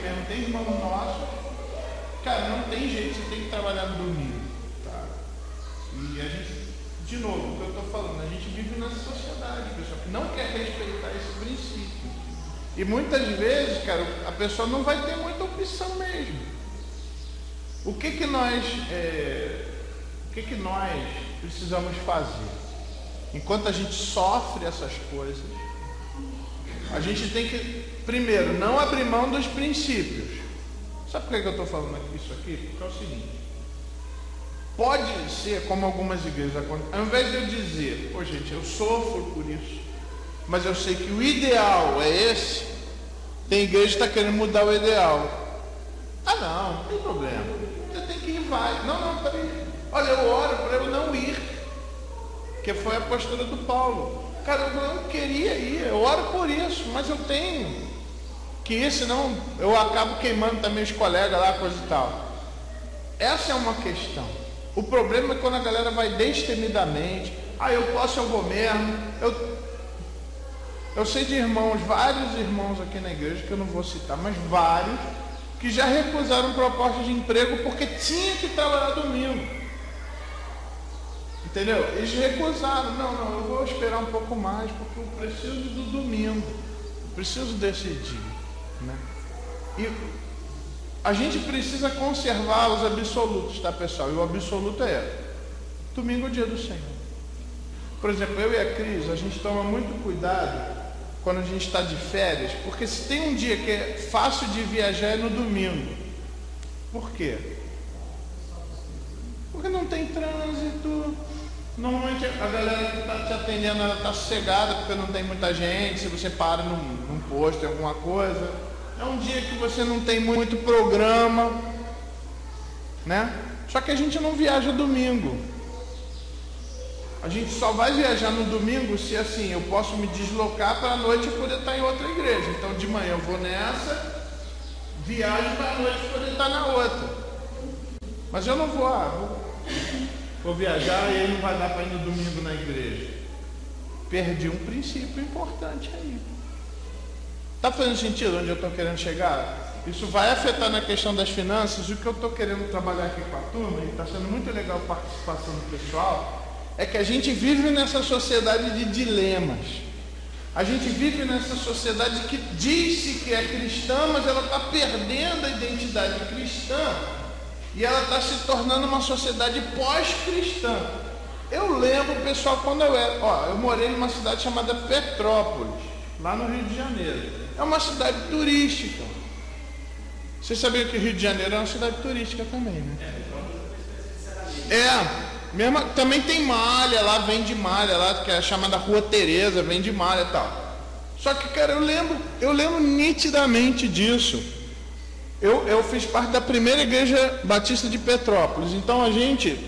mesmo, tem irmão nosso, cara, não tem jeito, você tem que trabalhar no domingo, tá? E a gente, de novo, o que eu estou falando, a gente vive nessa sociedade, pessoal, que não quer respeitar esse princípio. E muitas vezes, cara, a pessoa não vai ter muita opção mesmo. O que nós precisamos fazer? Enquanto a gente sofre essas coisas, a gente tem que, primeiro, não abrir mão dos princípios. Sabe por que eu estou falando isso aqui? Porque é o seguinte: pode ser como algumas igrejas acontecem, ao invés de eu dizer, pô gente, eu sofro por isso, mas eu sei que o ideal é esse, tem igreja que está querendo mudar o ideal. Ah não tem problema, você tem que ir, vai. Não, peraí. Olha, eu oro para eu não ir, que foi a postura do Paulo. Cara, eu não queria ir, eu oro por isso, mas eu tenho que ir, senão eu acabo queimando também os colegas lá, coisa e tal. Essa é uma questão. O problema é quando a galera vai destemidamente, eu posso, eu vou mesmo. Eu sei de irmãos, vários irmãos aqui na igreja, que eu não vou citar, mas vários, que já recusaram propostas de emprego porque tinha que trabalhar domingo. Entendeu? Eles recusaram. Não, eu vou esperar um pouco mais, porque eu preciso do domingo. Eu preciso desse dia, né? E a gente precisa conservar os absolutos, tá, pessoal? E o absoluto é: domingo é o dia do Senhor. Por exemplo, eu e a Cris, a gente toma muito cuidado quando a gente está de férias, porque se tem um dia que é fácil de viajar é no domingo. Por quê? Porque não tem trânsito. Normalmente a galera que está te atendendo, ela está sossegada, porque não tem muita gente. Se você para num posto, alguma coisa, é um dia que você não tem muito programa, né? Só que a gente não viaja domingo. A gente só vai viajar no domingo se, assim, eu posso me deslocar para a noite e poder estar em outra igreja. Então de manhã eu vou nessa, viajo para a noite e poder estar na outra. Mas eu não vou viajar e aí não vai dar para ir no domingo na igreja. Perdi um princípio importante aí. Está fazendo sentido onde eu estou querendo chegar? Isso vai afetar na questão das finanças. O que eu estou querendo trabalhar aqui com a turma, e está sendo muito legal a participação do pessoal, é que a gente vive nessa sociedade de dilemas. A gente vive nessa sociedade que diz-se que é cristã, mas ela está perdendo a identidade cristã. E ela está se tornando uma sociedade pós-cristã. Eu lembro, pessoal, quando eu morei numa cidade chamada Petrópolis, lá no Rio de Janeiro. É uma cidade turística. Vocês sabiam que o Rio de Janeiro é uma cidade turística também, né? Também tem malha lá, vende malha lá, que é chamada Rua Tereza, vende malha e tal. Só que, cara, eu lembro nitidamente disso. Eu fiz parte da primeira igreja batista de Petrópolis. Então a gente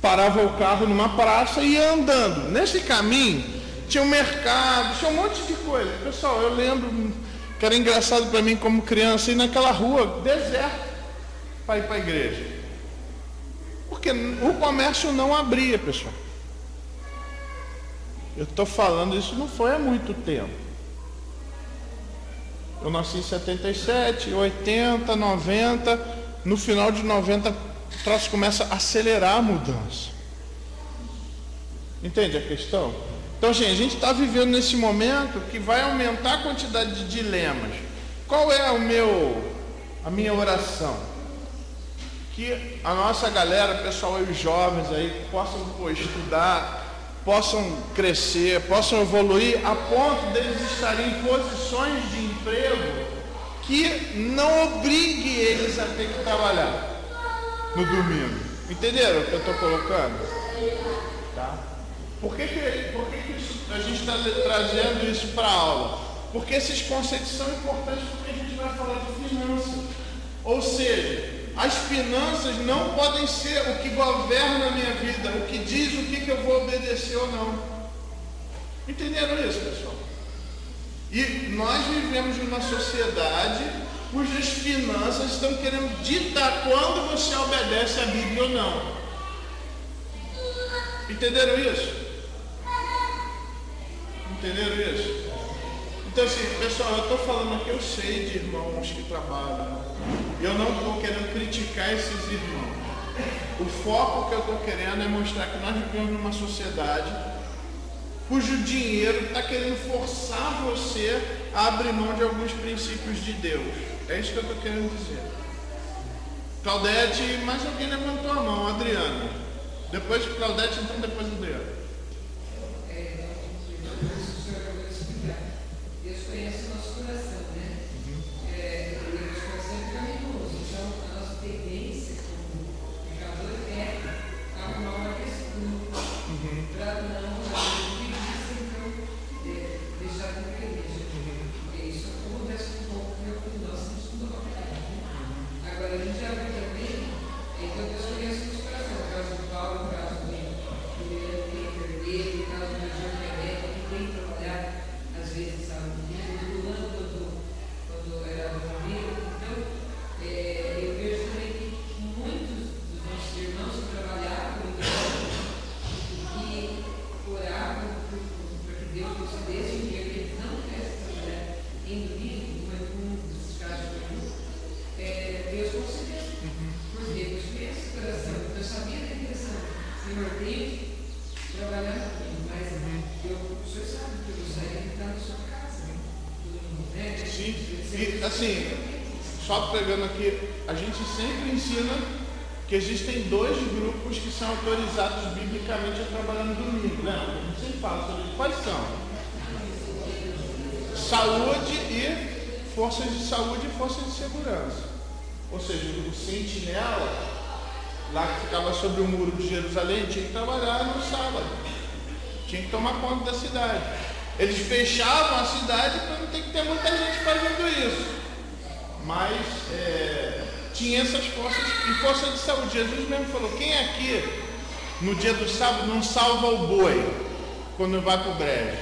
parava o carro numa praça e ia andando. Nesse caminho tinha um mercado, tinha um monte de coisa. Pessoal, eu lembro que era engraçado para mim como criança ir naquela rua deserta para ir para a igreja. Porque o comércio não abria, pessoal. Eu estou falando, isso não foi há muito tempo. Eu nasci em 77, 80, 90. No final de 90, o troço começa a acelerar a mudança. Entende a questão? Então, gente, a gente está vivendo nesse momento que vai aumentar a quantidade de dilemas. Qual é a minha oração? Que a nossa galera, pessoal, e os jovens aí, possam estudar, possam crescer, possam evoluir a ponto deles estarem em posições de emprego que não obrigue eles a ter que trabalhar no domingo. Entenderam o que eu estou colocando? Tá? Por que a gente está trazendo isso para a aula? Porque esses conceitos são importantes, porque a gente vai falar de finanças. Ou seja, as finanças não podem ser o que governa a minha vida, o que diz o que eu vou obedecer ou não. Entenderam isso, pessoal? E nós vivemos numa sociedade cujas finanças estão querendo ditar quando você obedece a Bíblia ou não. Entenderam isso? Entenderam isso? Então, assim, pessoal, eu estou falando aqui, eu sei de irmãos que trabalham. Eu não estou querendo criticar esses irmãos. O foco que eu estou querendo é mostrar que nós vivemos numa sociedade cujo dinheiro está querendo forçar você a abrir mão de alguns princípios de Deus. É isso que eu estou querendo dizer. Claudete, mais alguém levantou a mão, Adriana. Depois Claudete, então depois Adriana. Deus conhece o nosso coração, né? Deus coração é pecaminoso. Então, a nossa tendência como pecador é arrumar uma desculpa para não pedir, então, deixar de ir para a igreja. Porque isso acontece um pouco com nós, não estudamos a palavra. Agora, a gente já viu também, então Deus conhece o nosso coração. No caso do Paulo, no caso do enfermeiro, no caso do Jorge que tem que trabalhar, às vezes, sabe? Quando era bombeiro. Então, eu vejo também que muitos dos nossos irmãos que trabalhavam e oravam para que Deus concedesse um dia que eles não quisessem trabalhar em domingo, mas um desses casos Deus concedeu. Porque Deus conhece o coração. Eu sabia da intenção. Senhor, tem que trabalhar comigo, mas o Senhor sabe que eu vou sair e estar na sua casa. Sim, e assim, só pegando aqui, a gente sempre ensina que existem dois grupos que são autorizados biblicamente a trabalhar no domingo. Lembra? A gente sempre fala sobre isso. Quais são? Saúde e forças de saúde e forças de segurança. Ou seja, o sentinela, lá que ficava sobre o muro de Jerusalém, tinha que trabalhar no sábado. Tinha que tomar conta da cidade. Eles fechavam a cidade para não ter que ter muita gente fazendo isso. Mas tinha essas forças e força de saúde. Jesus mesmo falou, quem aqui no dia do sábado não salva o boi quando vai para o brejo?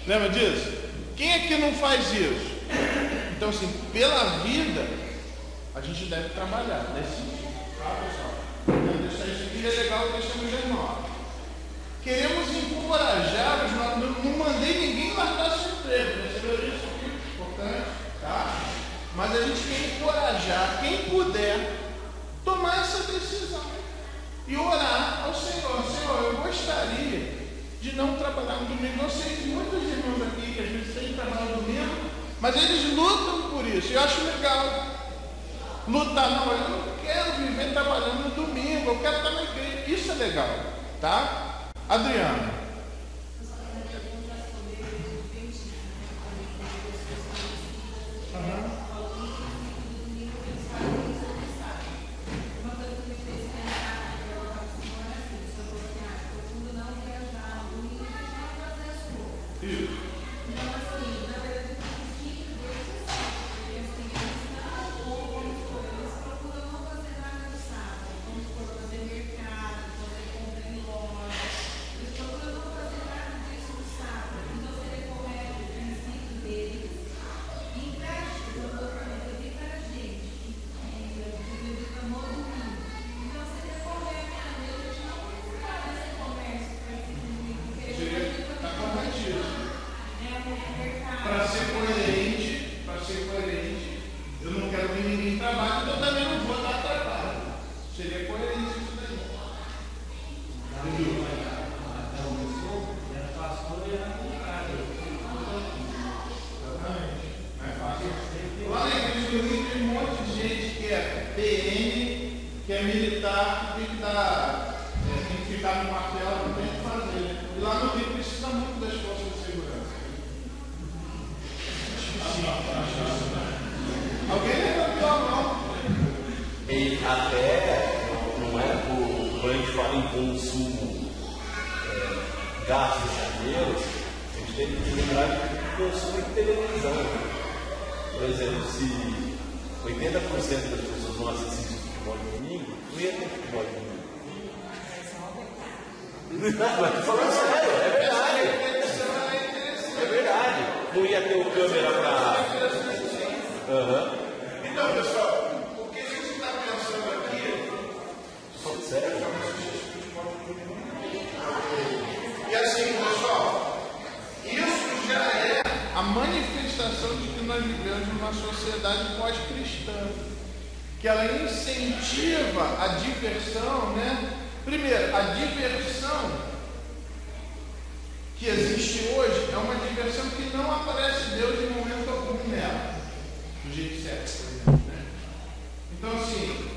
Lembra disso? Quem aqui não faz isso? Então, assim, pela vida, a gente deve trabalhar nesse sentido. Tá, pessoal? Então, deixar isso aqui é legal, deixamos de nós. Queremos encorajar os nossos. Não mandei ninguém largar seu emprego, percebeu isso? Importante, tá? Mas a gente quer encorajar quem puder tomar essa decisão e orar ao Senhor. Senhor, eu gostaria de não trabalhar no domingo. Eu sei de muitos irmãos aqui que às vezes têm que trabalhar no domingo, mas eles lutam por isso. Eu acho legal lutar. Não, eu não quero viver trabalhando no domingo, eu quero estar na igreja. Isso é legal, tá? Adriana. Então, pessoal, o que a gente está pensando aqui. E assim, pessoal, isso já é a manifestação numa sociedade pós-cristã, que ela incentiva a diversão, né? Primeiro, a diversão que existe hoje é uma diversão que não aparece Deus em momento algum nela, do jeito certo, por exemplo, né? Então, assim,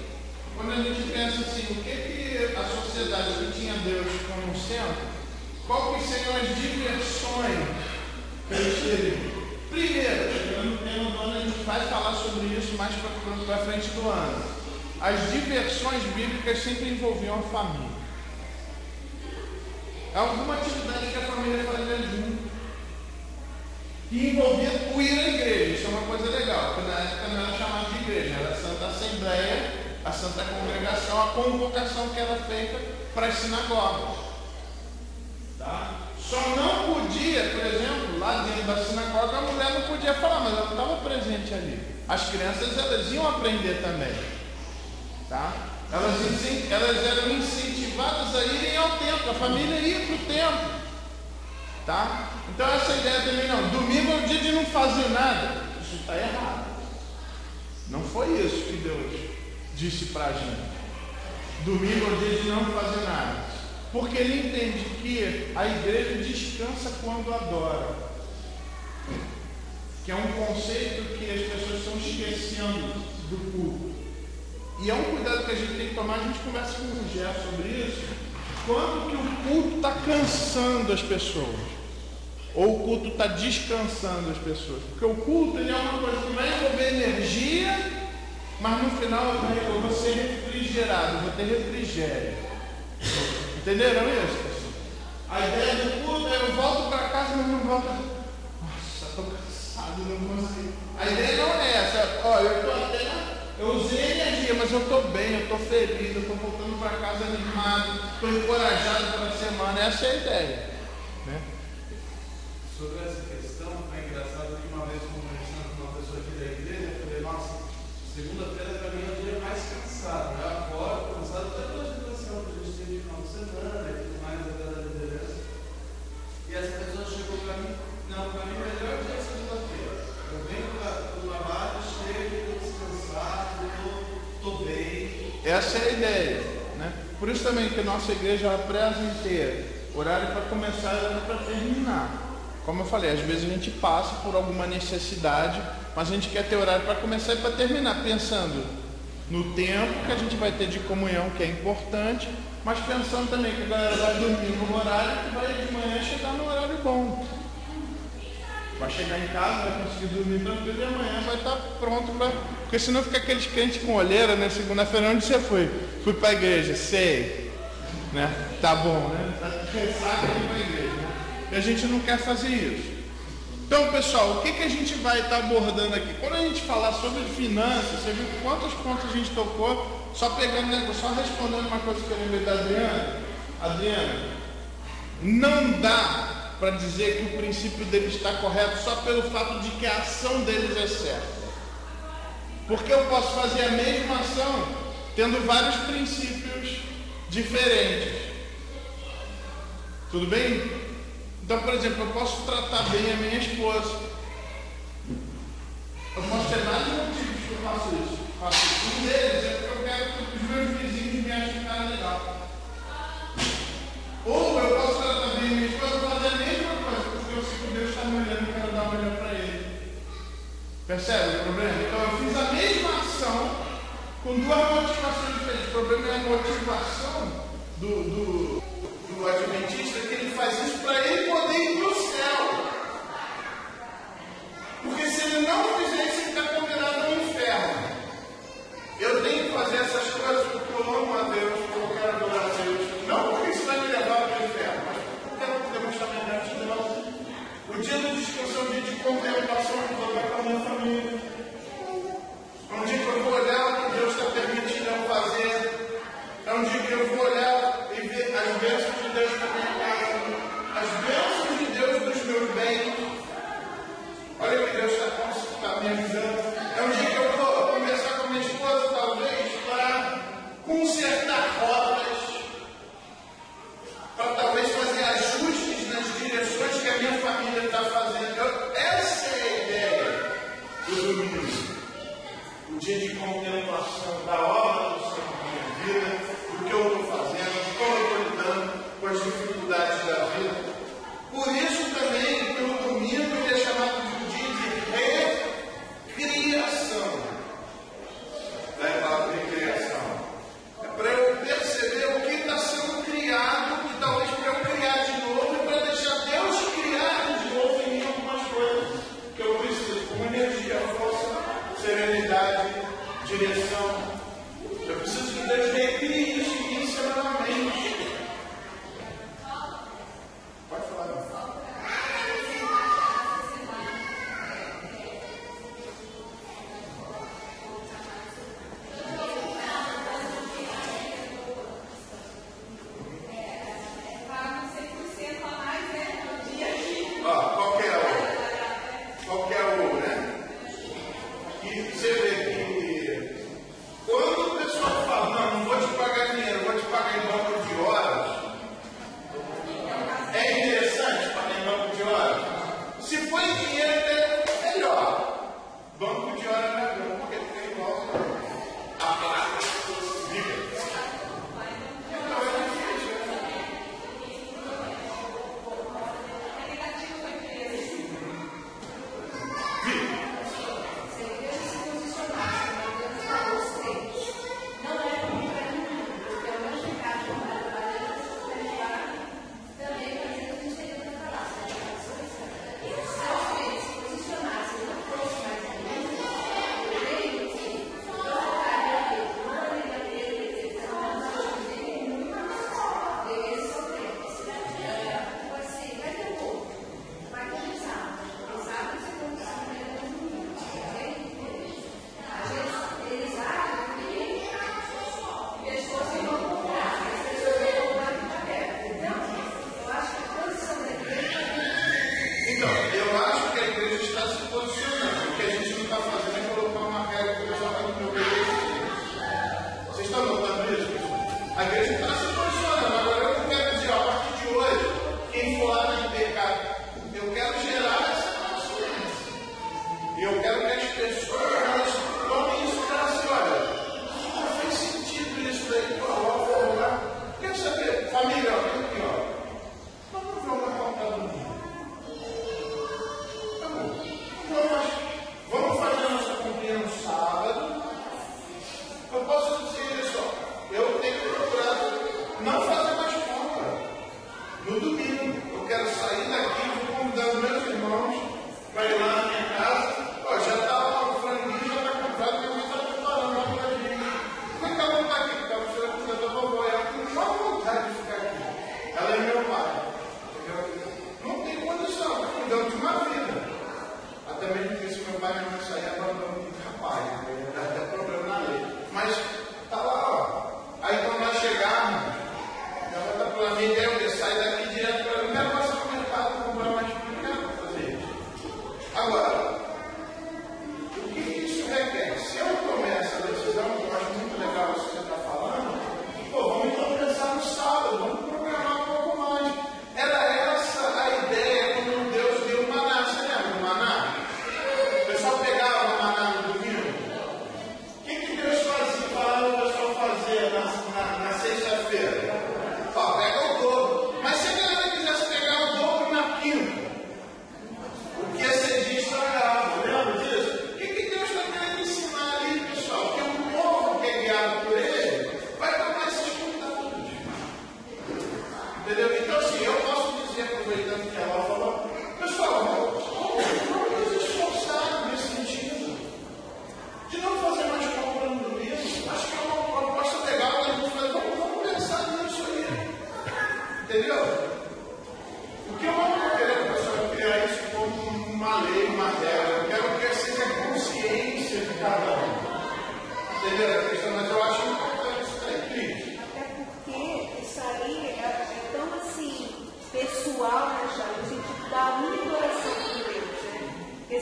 quando a gente pensa assim, o que a sociedade que tinha Deus como centro, qual que seriam as diversões que eles teriam? Primeiro, no tema do ano a gente vai falar sobre isso mais para frente do ano. As diversões bíblicas sempre envolviam a família. Alguma atividade que a família fazia junto. E envolvia o ir à igreja. Isso é uma coisa legal, porque na época não era chamado de igreja, era a Santa Assembleia, a Santa Congregação, a convocação que era feita para as sinagogas. Tá? Só não podia, por exemplo, lá dentro da sinagoga, a mulher não podia falar, mas ela não estava presente ali. As crianças, elas iam aprender também. Tá? Elas eram incentivadas a irem ao templo, a família ia para o templo. Tá? Então essa ideia também não. Domingo é o dia de não fazer nada. Isso está errado. Não foi isso que Deus disse para a gente. Domingo é o dia de não fazer nada. Porque ele entende que a igreja descansa quando adora. Que é um conceito que as pessoas estão esquecendo do culto. E é um cuidado que a gente tem que tomar. A gente conversa com o Gé sobre isso. Quando que o culto está cansando as pessoas? Ou o culto está descansando as pessoas? Porque o culto ele é uma coisa que vai envolver energia, mas no final eu vou ser refrigerado, vou ter refrigério. Entenderam isso? A ideia do culto é eu volto para casa, mas não volto. Nossa, estou cansado, não consigo. A ideia não é essa. Ó, eu usei energia, mas eu estou bem, eu estou feliz, eu estou voltando para casa animado, estou encorajado para a semana. Essa é a ideia. Né? Sobre essa questão, é engraçado que uma vez conversando com uma pessoa aqui da igreja, eu falei, nossa, segunda-feira para mim é o dia mais cansado. Eu acordo cansado até pela situação que a gente teve de final de semana e tudo mais, até da liderança. E essa pessoa chegou para mim, não, para mim o melhor dia é segunda-feira. Eu venho do trabalho, chego, estou descansado, estou bem. Essa é a ideia. Né? Por isso também que a nossa igreja ela preza em ter horário para começar e horário para terminar. Como eu falei, às vezes a gente passa por alguma necessidade, mas a gente quer ter horário para começar e para terminar, pensando no tempo que a gente vai ter de comunhão, que é importante, mas pensando também que a galera vai dormir no horário que vai de manhã chegar no horário bom. Vai chegar em casa, vai conseguir dormir tranquilo e amanhã vai estar pronto para... Porque senão fica aqueles crentes com olheira, né? Segunda-feira, onde você foi? Fui para a igreja, sei. Né? Tá bom, né? Tá cansado de ir para a igreja, né? E a gente não quer fazer isso. Então, pessoal, o que a gente vai estar abordando aqui? Quando a gente falar sobre finanças, você viu quantos pontos a gente tocou, só pegando, só respondendo uma coisa que eu lembrei da Adriana. Adriana, não dá para dizer que o princípio deles está correto só pelo fato de que a ação deles é certa. Porque eu posso fazer a mesma ação tendo vários princípios diferentes. Tudo bem? Então, por exemplo, eu posso tratar bem a minha esposa. Eu posso ter vários motivos que eu faço isso. Um deles é porque eu quero que os meus vizinhos me achem cara legal. Ou eu posso tratar bem a minha esposa e fazer a mesma coisa, porque eu sei que Deus está me olhando e quero dar o melhor para ele. Percebe o problema? Então eu fiz a mesma ação com duas motivações diferentes. O problema é a motivação do adventista, que ele faz isso para ele poder ir para o céu. Porque se ele não fizer isso, ele está condenado ao inferno. Eu tenho que fazer essas coisas porque eu amo a Deus, porque eu quero adorar a Deus. Não porque isso vai me levar ao inferno, mas porque eu quero demonstrar minha gratidão. O dia do descanso é um dia de contemplação que eu vou dar com a minha família. É um dia que eu vou olhar o que Deus está permitindo eu fazer. É um dia que eu vou olhar e ver as bênçãos de Deus na minha casa, as bênçãos de Deus dos meus bens. Olha que Deus está me ajudando. dia de contemplação da obra do Senhor na minha vida, do que eu estou fazendo, de como eu estou lidando com as dificuldades da vida. Por isso também, pelo domingo, ele é chamado de dia de recriação. Daí a palavra recriação. É para eu perceber o que está sendo criado, e talvez para eu criar de novo, e para deixar Deus criar de novo em mim algumas coisas que eu preciso, como energia, força, serenidade, direção. Eu preciso que Deus recrie isso em mim semanalmente. Pode falar.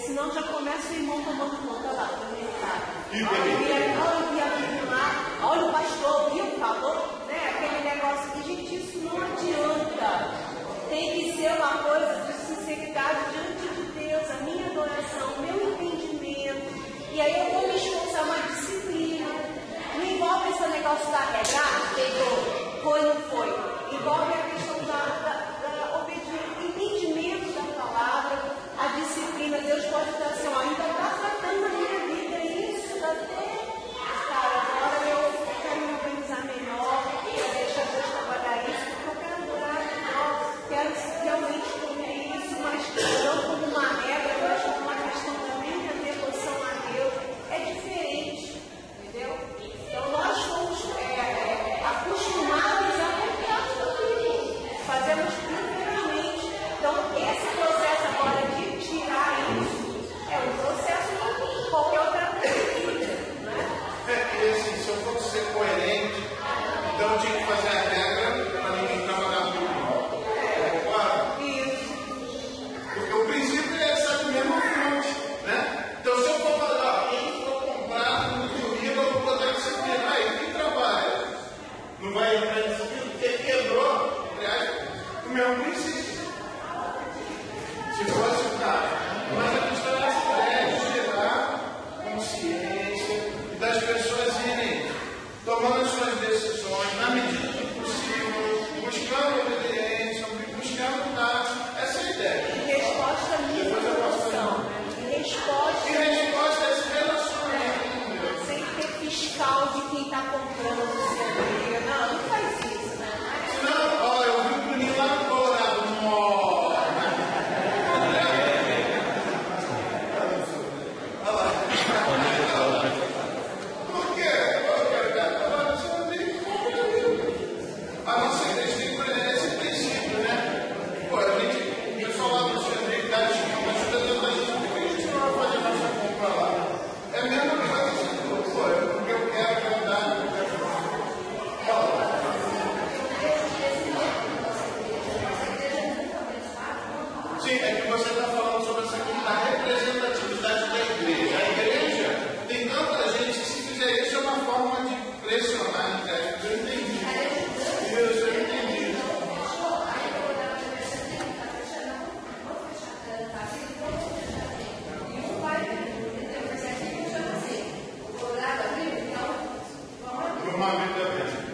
Senão já começa o irmão tomando conta lá do mercado. Olha o pastor, viu? Falou, né? Aquele negócio que, gente, isso não adianta. Tem que ser uma coisa de sinceridade diante de Deus, a minha adoração, o meu entendimento. E aí eu vou me esforçar mais foi, não foi. Envolve a questão da obediência, entendimento da palavra, a disciplina. Deus pode estar assim, ó, ainda está tratando a minha vida, isso até, cara, agora eu quero me organizar melhor, quero deixar Deus trabalhar isso, porque eu quero adorar melhor, quero realmente comer isso, mas não como uma regra, mas como uma questão da minha devoção a Deus. É diferente, entendeu? Então nós somos acostumados a contar tudo, fazemos primeiramente. Então esse processo agora de tirar isso é um processo como qualquer outra coisa, né? E assim, se eu fosse ser coerente, então eu tinha que fazer a regra para ninguém trabalhar tudo. Concorda? Isso. Porque o princípio é essa mesma fonte, né? Então se eu for falar, quem for comprar no domingo, eu vou botar disciplina. Aí, quem trabalha? Não vai entrar em disciplina porque quebrou, aliás, o mesmo princípio. Se fosse o caso. Mas a questão é gerar consciência e das pessoas irem tomando as suas decisões na medida do possível, buscando obediência, buscando dar. Essa é a ideia. E resposta à minha devoção, né? E resposta. E resposta a esse relacionamento. Sem ter fiscal de quem está comprando o seu. Não, não faz isso, né? Senão, ó, eu vi o Bruninho lá no Colorado, Por quê? A nossa igreja tem esse princípio, né? Pô, a gente, o pessoal lá no Xandri, dá desconto, ajuda dentro da gente, por que a gente não vai fazer nossa compra lá? É a mesma coisa assim, pô, porque eu quero dar, eu quero Sim, é que você está falando sobre essa questão da representatividade da igreja. A igreja tem tanta gente que se fizer isso é uma forma de pressionar, né? Eu entendi. Isso, eu entendi. Uma vida mesmo.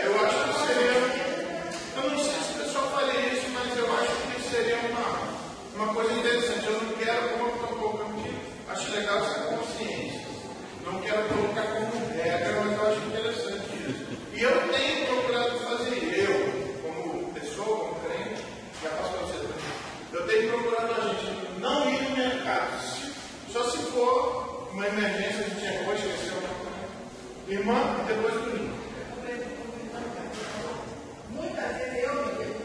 Eu acho que seria. Eu não sei se o pessoal faria isso, mas eu acho que seria uma coisa interessante. Eu não quero, como eu estou colocando aqui, acho legal essa consciência. Não quero colocar como regra, mas eu acho interessante isso. E eu tenho procurado fazer, eu, como pessoa, como crente, já faço para você também. Eu tenho procurado a gente não ir no mercado. Só se for uma emergência, a gente errou, esqueceu alguma coisa. Irmã, e depois do ninho. Muitas vezes eu me vejo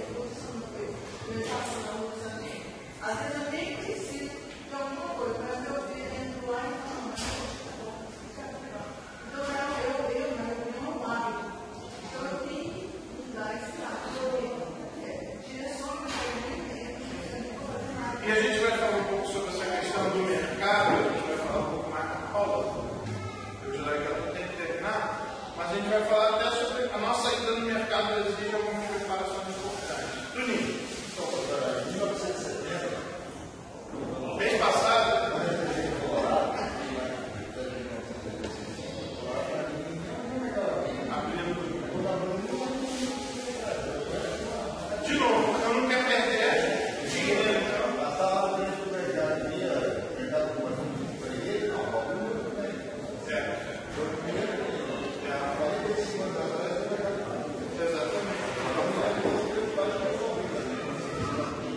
às vezes eu nem preciso de alguma coisa, mas meu filho entra lá e fala, então eu não hábito. Então eu tenho que mudar esse hábito. Direcione E a gente vai falar um pouco sobre essa questão do mercado, a gente vai falar um pouco mais na aula. Eu já tenho que terminar, mas a gente vai falar até sobre a nossa ida no mercado exige algumas preparações importantes. Juninho. Em 1970, Mês passado. De novo, eu não quero perder dinheiro. passava dentro do mercado, mercado com uma para ele, não,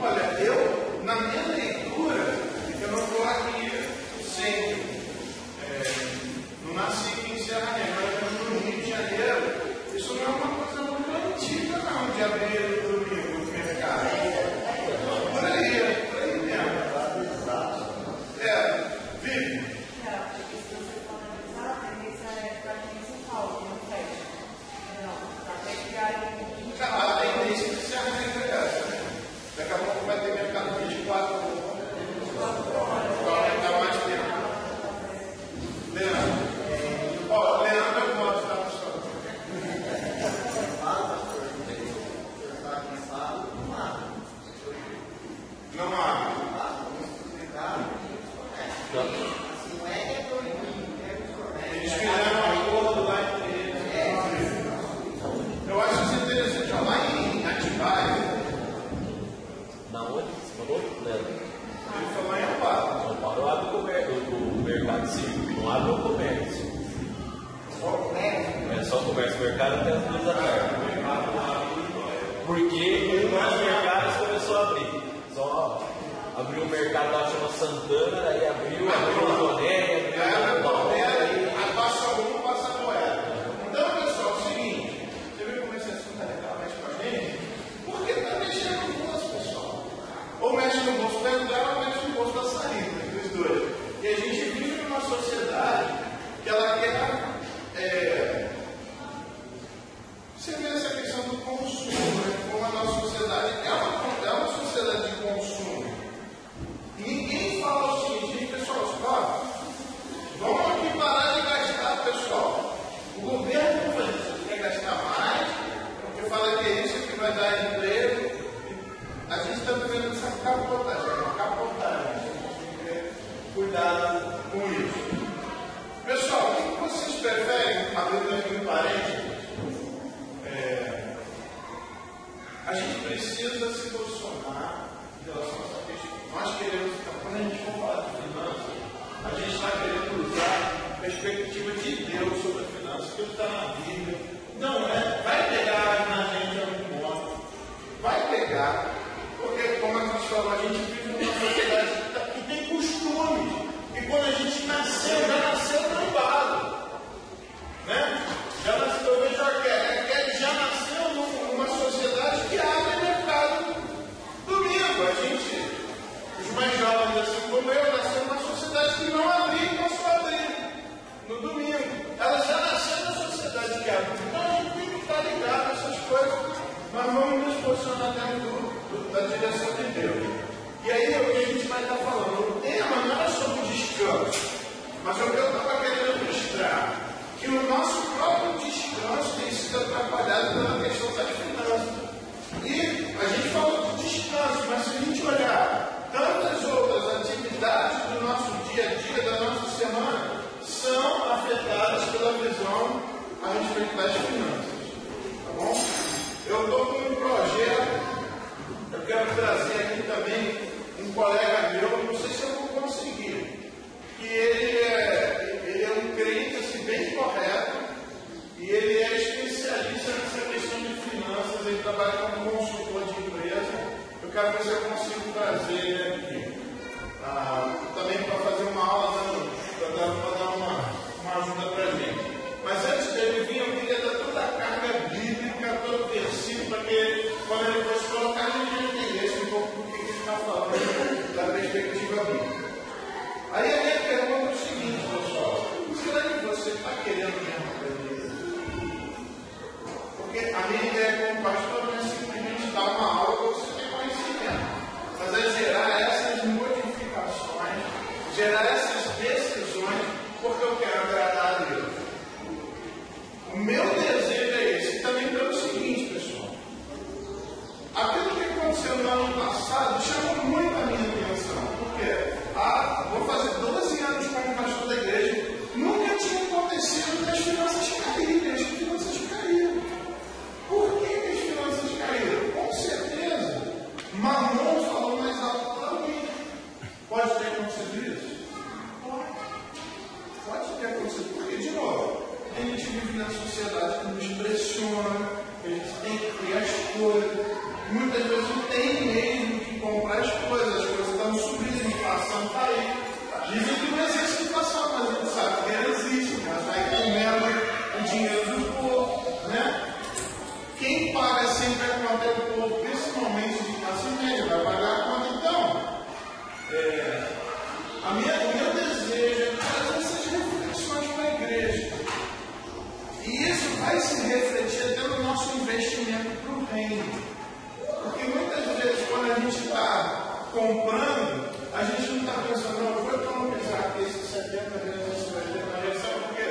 Olha, eu, na minha leitura, eu não estou aqui sempre. Não nasci aqui em Serra Negra, mas no Rio de Janeiro. Isso não é uma coisa muito antiga, não, de abrir domingo no mercado. Por aí mesmo. Vive. A tendência de Serra Negra é essa, né? Daqui a pouco vai ter mercado 24 horas. Vai aumentar mais tempo. Leandro. Ó, Leandro, eu gosto da pessoa. Não há. não abre o comércio. É só o comércio, o mercado até as 2 da tarde. Porque mais mercados começou a abrir. Só abriu um mercado lá chamado Santana, aí abriu o Toné, abriu o Palmeiras. Aí passa um, passa a moeda. Então, pessoal, é o seguinte, você viu como esse assunto é legal, mexe com a gente? Porque está mexendo no bolso, pessoal. Ou mexe no bolso da entrada, ou mexe no bolso da saída, os dois. E a gente vive numa sociedade que ela quer. Você vê essa questão do consumo, né? Como a nossa sociedade é uma sociedade de consumo. Ninguém fala o seguinte, pessoal, vamos aqui parar de gastar, pessoal. O governo não faz isso, quer gastar mais, porque fala que é isso que vai dar emprego. A gente está vivendo essa capotagem, a gente tem que ter cuidado com isso. Pessoal, o que vocês preferem, abrindo aqui um parênteses? A gente precisa se posicionar em relação a essa questão. Nós queremos, quando a gente for falar de finanças, a gente está querendo usar a perspectiva de Deus sobre a finança, que está na Bíblia. Não é, vai pegar na gente algum modo, vai pegar, porque, como a gente falou, a gente vive numa sociedade que tem costumes, e quando a gente nasceu, já nasceu trampado, né? Já nasceu, eu vejo já nasceu numa sociedade que abre mercado domingo. A gente, os mais jovens assim como eu, nasceu numa sociedade que não abria e passou a abrir no domingo. Ela já nasceu na sociedade que abre. Então a gente tem que estar ligado a essas coisas. Nós vamos nos posicionar dentro da direção de Deus. E aí é o que a gente vai estar falando. O tema não é sobre descanso, mas é o que eu estava querendo mostrar. Que o nosso próprio descanso tem sido atrapalhado pela questão das finanças. E a gente falou de descanso, mas se a gente olhar tantas outras atividades do nosso dia a dia, da nossa semana, são afetadas pela visão a respeito das finanças. Tá bom? Eu estou com um projeto, eu quero trazer aqui também um colega meu, não sei se eu vou conseguir, que ele é um crente assim, bem correto, e ele é especialista nessa questão de finanças, ele trabalha como consultor de empresa. Eu quero ver se eu consigo trazer ele aqui, também para fazer uma aula, para dar uma ajuda para a gente. Mas antes dele vir, eu queria dar toda a carga bíblica, todo o versículo, para que quando ele fosse colocar, a gente entendesse um pouco do que ele está falando da perspectiva bíblica. Aí a minha pergunta é o seguinte, pessoal: será que você está querendo mesmo aprender isso? Porque a minha ideia como pastor não é simplesmente dar uma aula para você ter conhecimento, mas é gerar essas modificações, gerar essas decisões, porque eu quero agradar a Deus. O meu desejo é esse, e também pelo seguinte, pessoal: aquilo que aconteceu no ano passado chamou muito a minha atenção, porque vou fazer 12 anos como pastor da igreja, nunca tinha acontecido das finanças caírem. As finanças caíram. Por que as finanças caíram? Com certeza, Mamon falou mais alto para mim. Pode ter acontecido isso? Pode ter acontecido, porque, de novo, a gente vive na sociedade que nos pressiona, a gente tem que ter as coisas. Muitas vezes não tem mesmo que comprar as coisas estão subindo, a inflação está aí. Dizem que não existe inflação, mas a gente sabe que ela existe, que ela está aí comendo o dinheiro do povo, né? Quem paga sempre a conta é o povo, principalmente de classe média, vai pagar a conta então. O meu desejo é fazer essas reflexões para a igreja. E isso vai se refletir até no nosso investimento para o reino. Porque muitas vezes, quando a gente está comprando, a gente não está pensando, não, eu vou economizar aqui esses 70 vezes, esses 80 vezes, sabe por quê?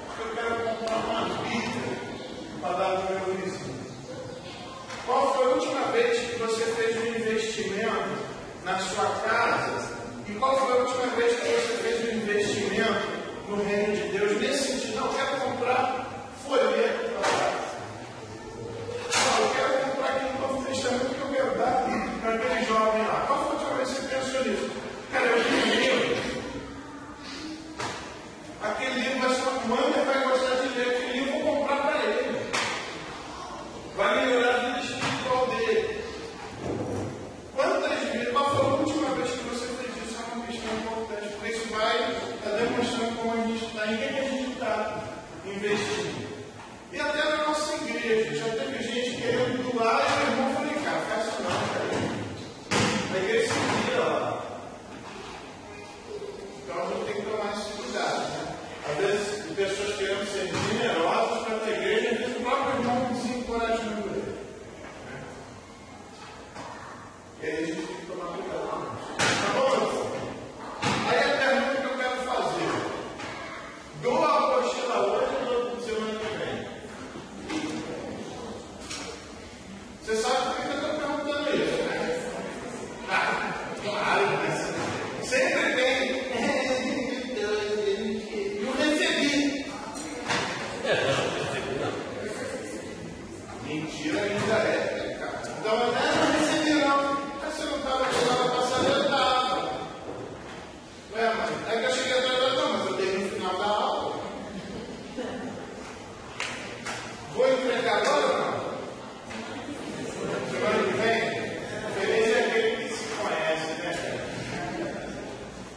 Porque eu quero comprar uma Bíblia para dar para o meu vizinho. Qual foi a última vez que você fez um investimento na sua casa? E qual foi a última vez que você fez um investimento no reino de Deus? Nesse sentido, não, eu quero comprar folheto para casa. Não, eu quero comprar aqui no Novo Testamento que eu quero dar para aquele jovem lá. Qual foi a última vez que você pensou nisso? Cara, eu tenho medo. A em quem que a gente está investindo. E até na nossa igreja, já teve gente querendo doar e o irmão falou, cara, faz isso não, cara. A igreja se vira lá. Então a gente tem que tomar esse cuidado, né? Às vezes, pessoas querendo ser generosas para a igreja, às vezes o próprio irmão desencorajando ele. Né? E aí a gente tem que tomar cuidado. Tá bom? Aí a pergunta que eu quero fazer: doa a apostila hoje ou doa semana que vem? Você sabe por que eu estou perguntando isso, né? Claro, mas sempre tem. Não recebi. Mentira ainda é, cara. Então, não recebi não. Mas você não estava na semana passada, eu estava. Ué, mãe, é que eu cheguei atrás, não, mas eu dei no final da aula. Vou entregar agora ou não? Semana que vem? Feliz é aquele que se conhece, né?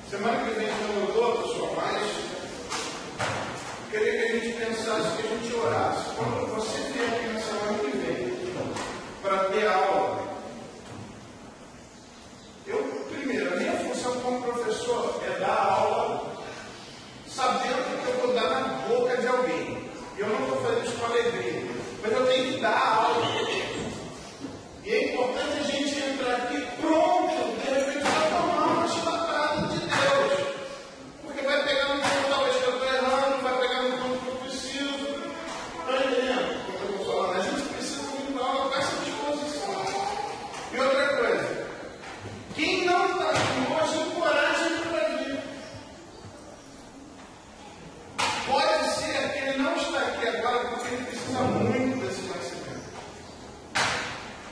Semana que vem não eu dou, pessoal, mas queria que a gente pensasse, que a gente orasse. Quando você vier aqui na semana que vem para ter aula, primeiro, a minha função como professor é dar aula sabendo que eu vou dar na boca de alguém. Eu não estou fazendo isso com alegria, mas eu tenho que dar aula. E é importante a gente entrar aqui pronto, de repente, para tomar uma chibatada de Deus. Porque vai pegar no ponto talvez que eu estou errando, vai pegar no ponto que eu preciso. Está entendendo o que eu estou falando? A gente precisa muito dar aula com essa disposição. E outra coisa, quem não está aqui hoje, encoraje para vir. Pode ser que ele não está aqui agora porque ele precisa muito desse conhecimento.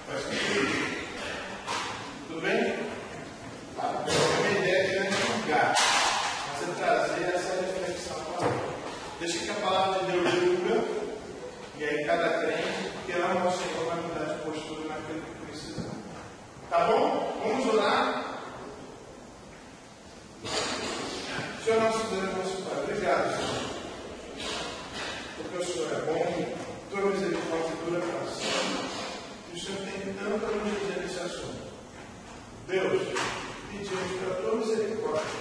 Faz sentido? Tudo bem? Tá. A minha ideia é julgar, mas é trazer essa reflexão para nós. Deixa que a palavra de Deus julga, e aí cada crente que ama o Senhor vai mudar de postura naquilo que precisa. Tá bom? Vamos orar. Senhor nosso Deus, nosso Pai, obrigado, Senhor. Porque o Senhor é bom, tua misericórdia dura para sempre. E o Senhor tem tanta luz nesse assunto. Deus, pedimos pela tua misericórdia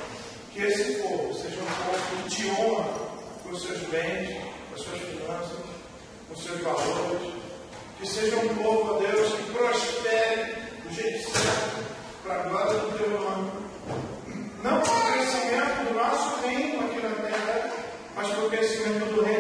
que esse povo seja um povo que te honra com os seus bens, com as suas finanças, com os seus valores. Que seja um povo, Deus, que prospere do jeito certo, para a glória do teu nome. Não para o crescimento do nosso reino aqui na terra, mas para o crescimento do reino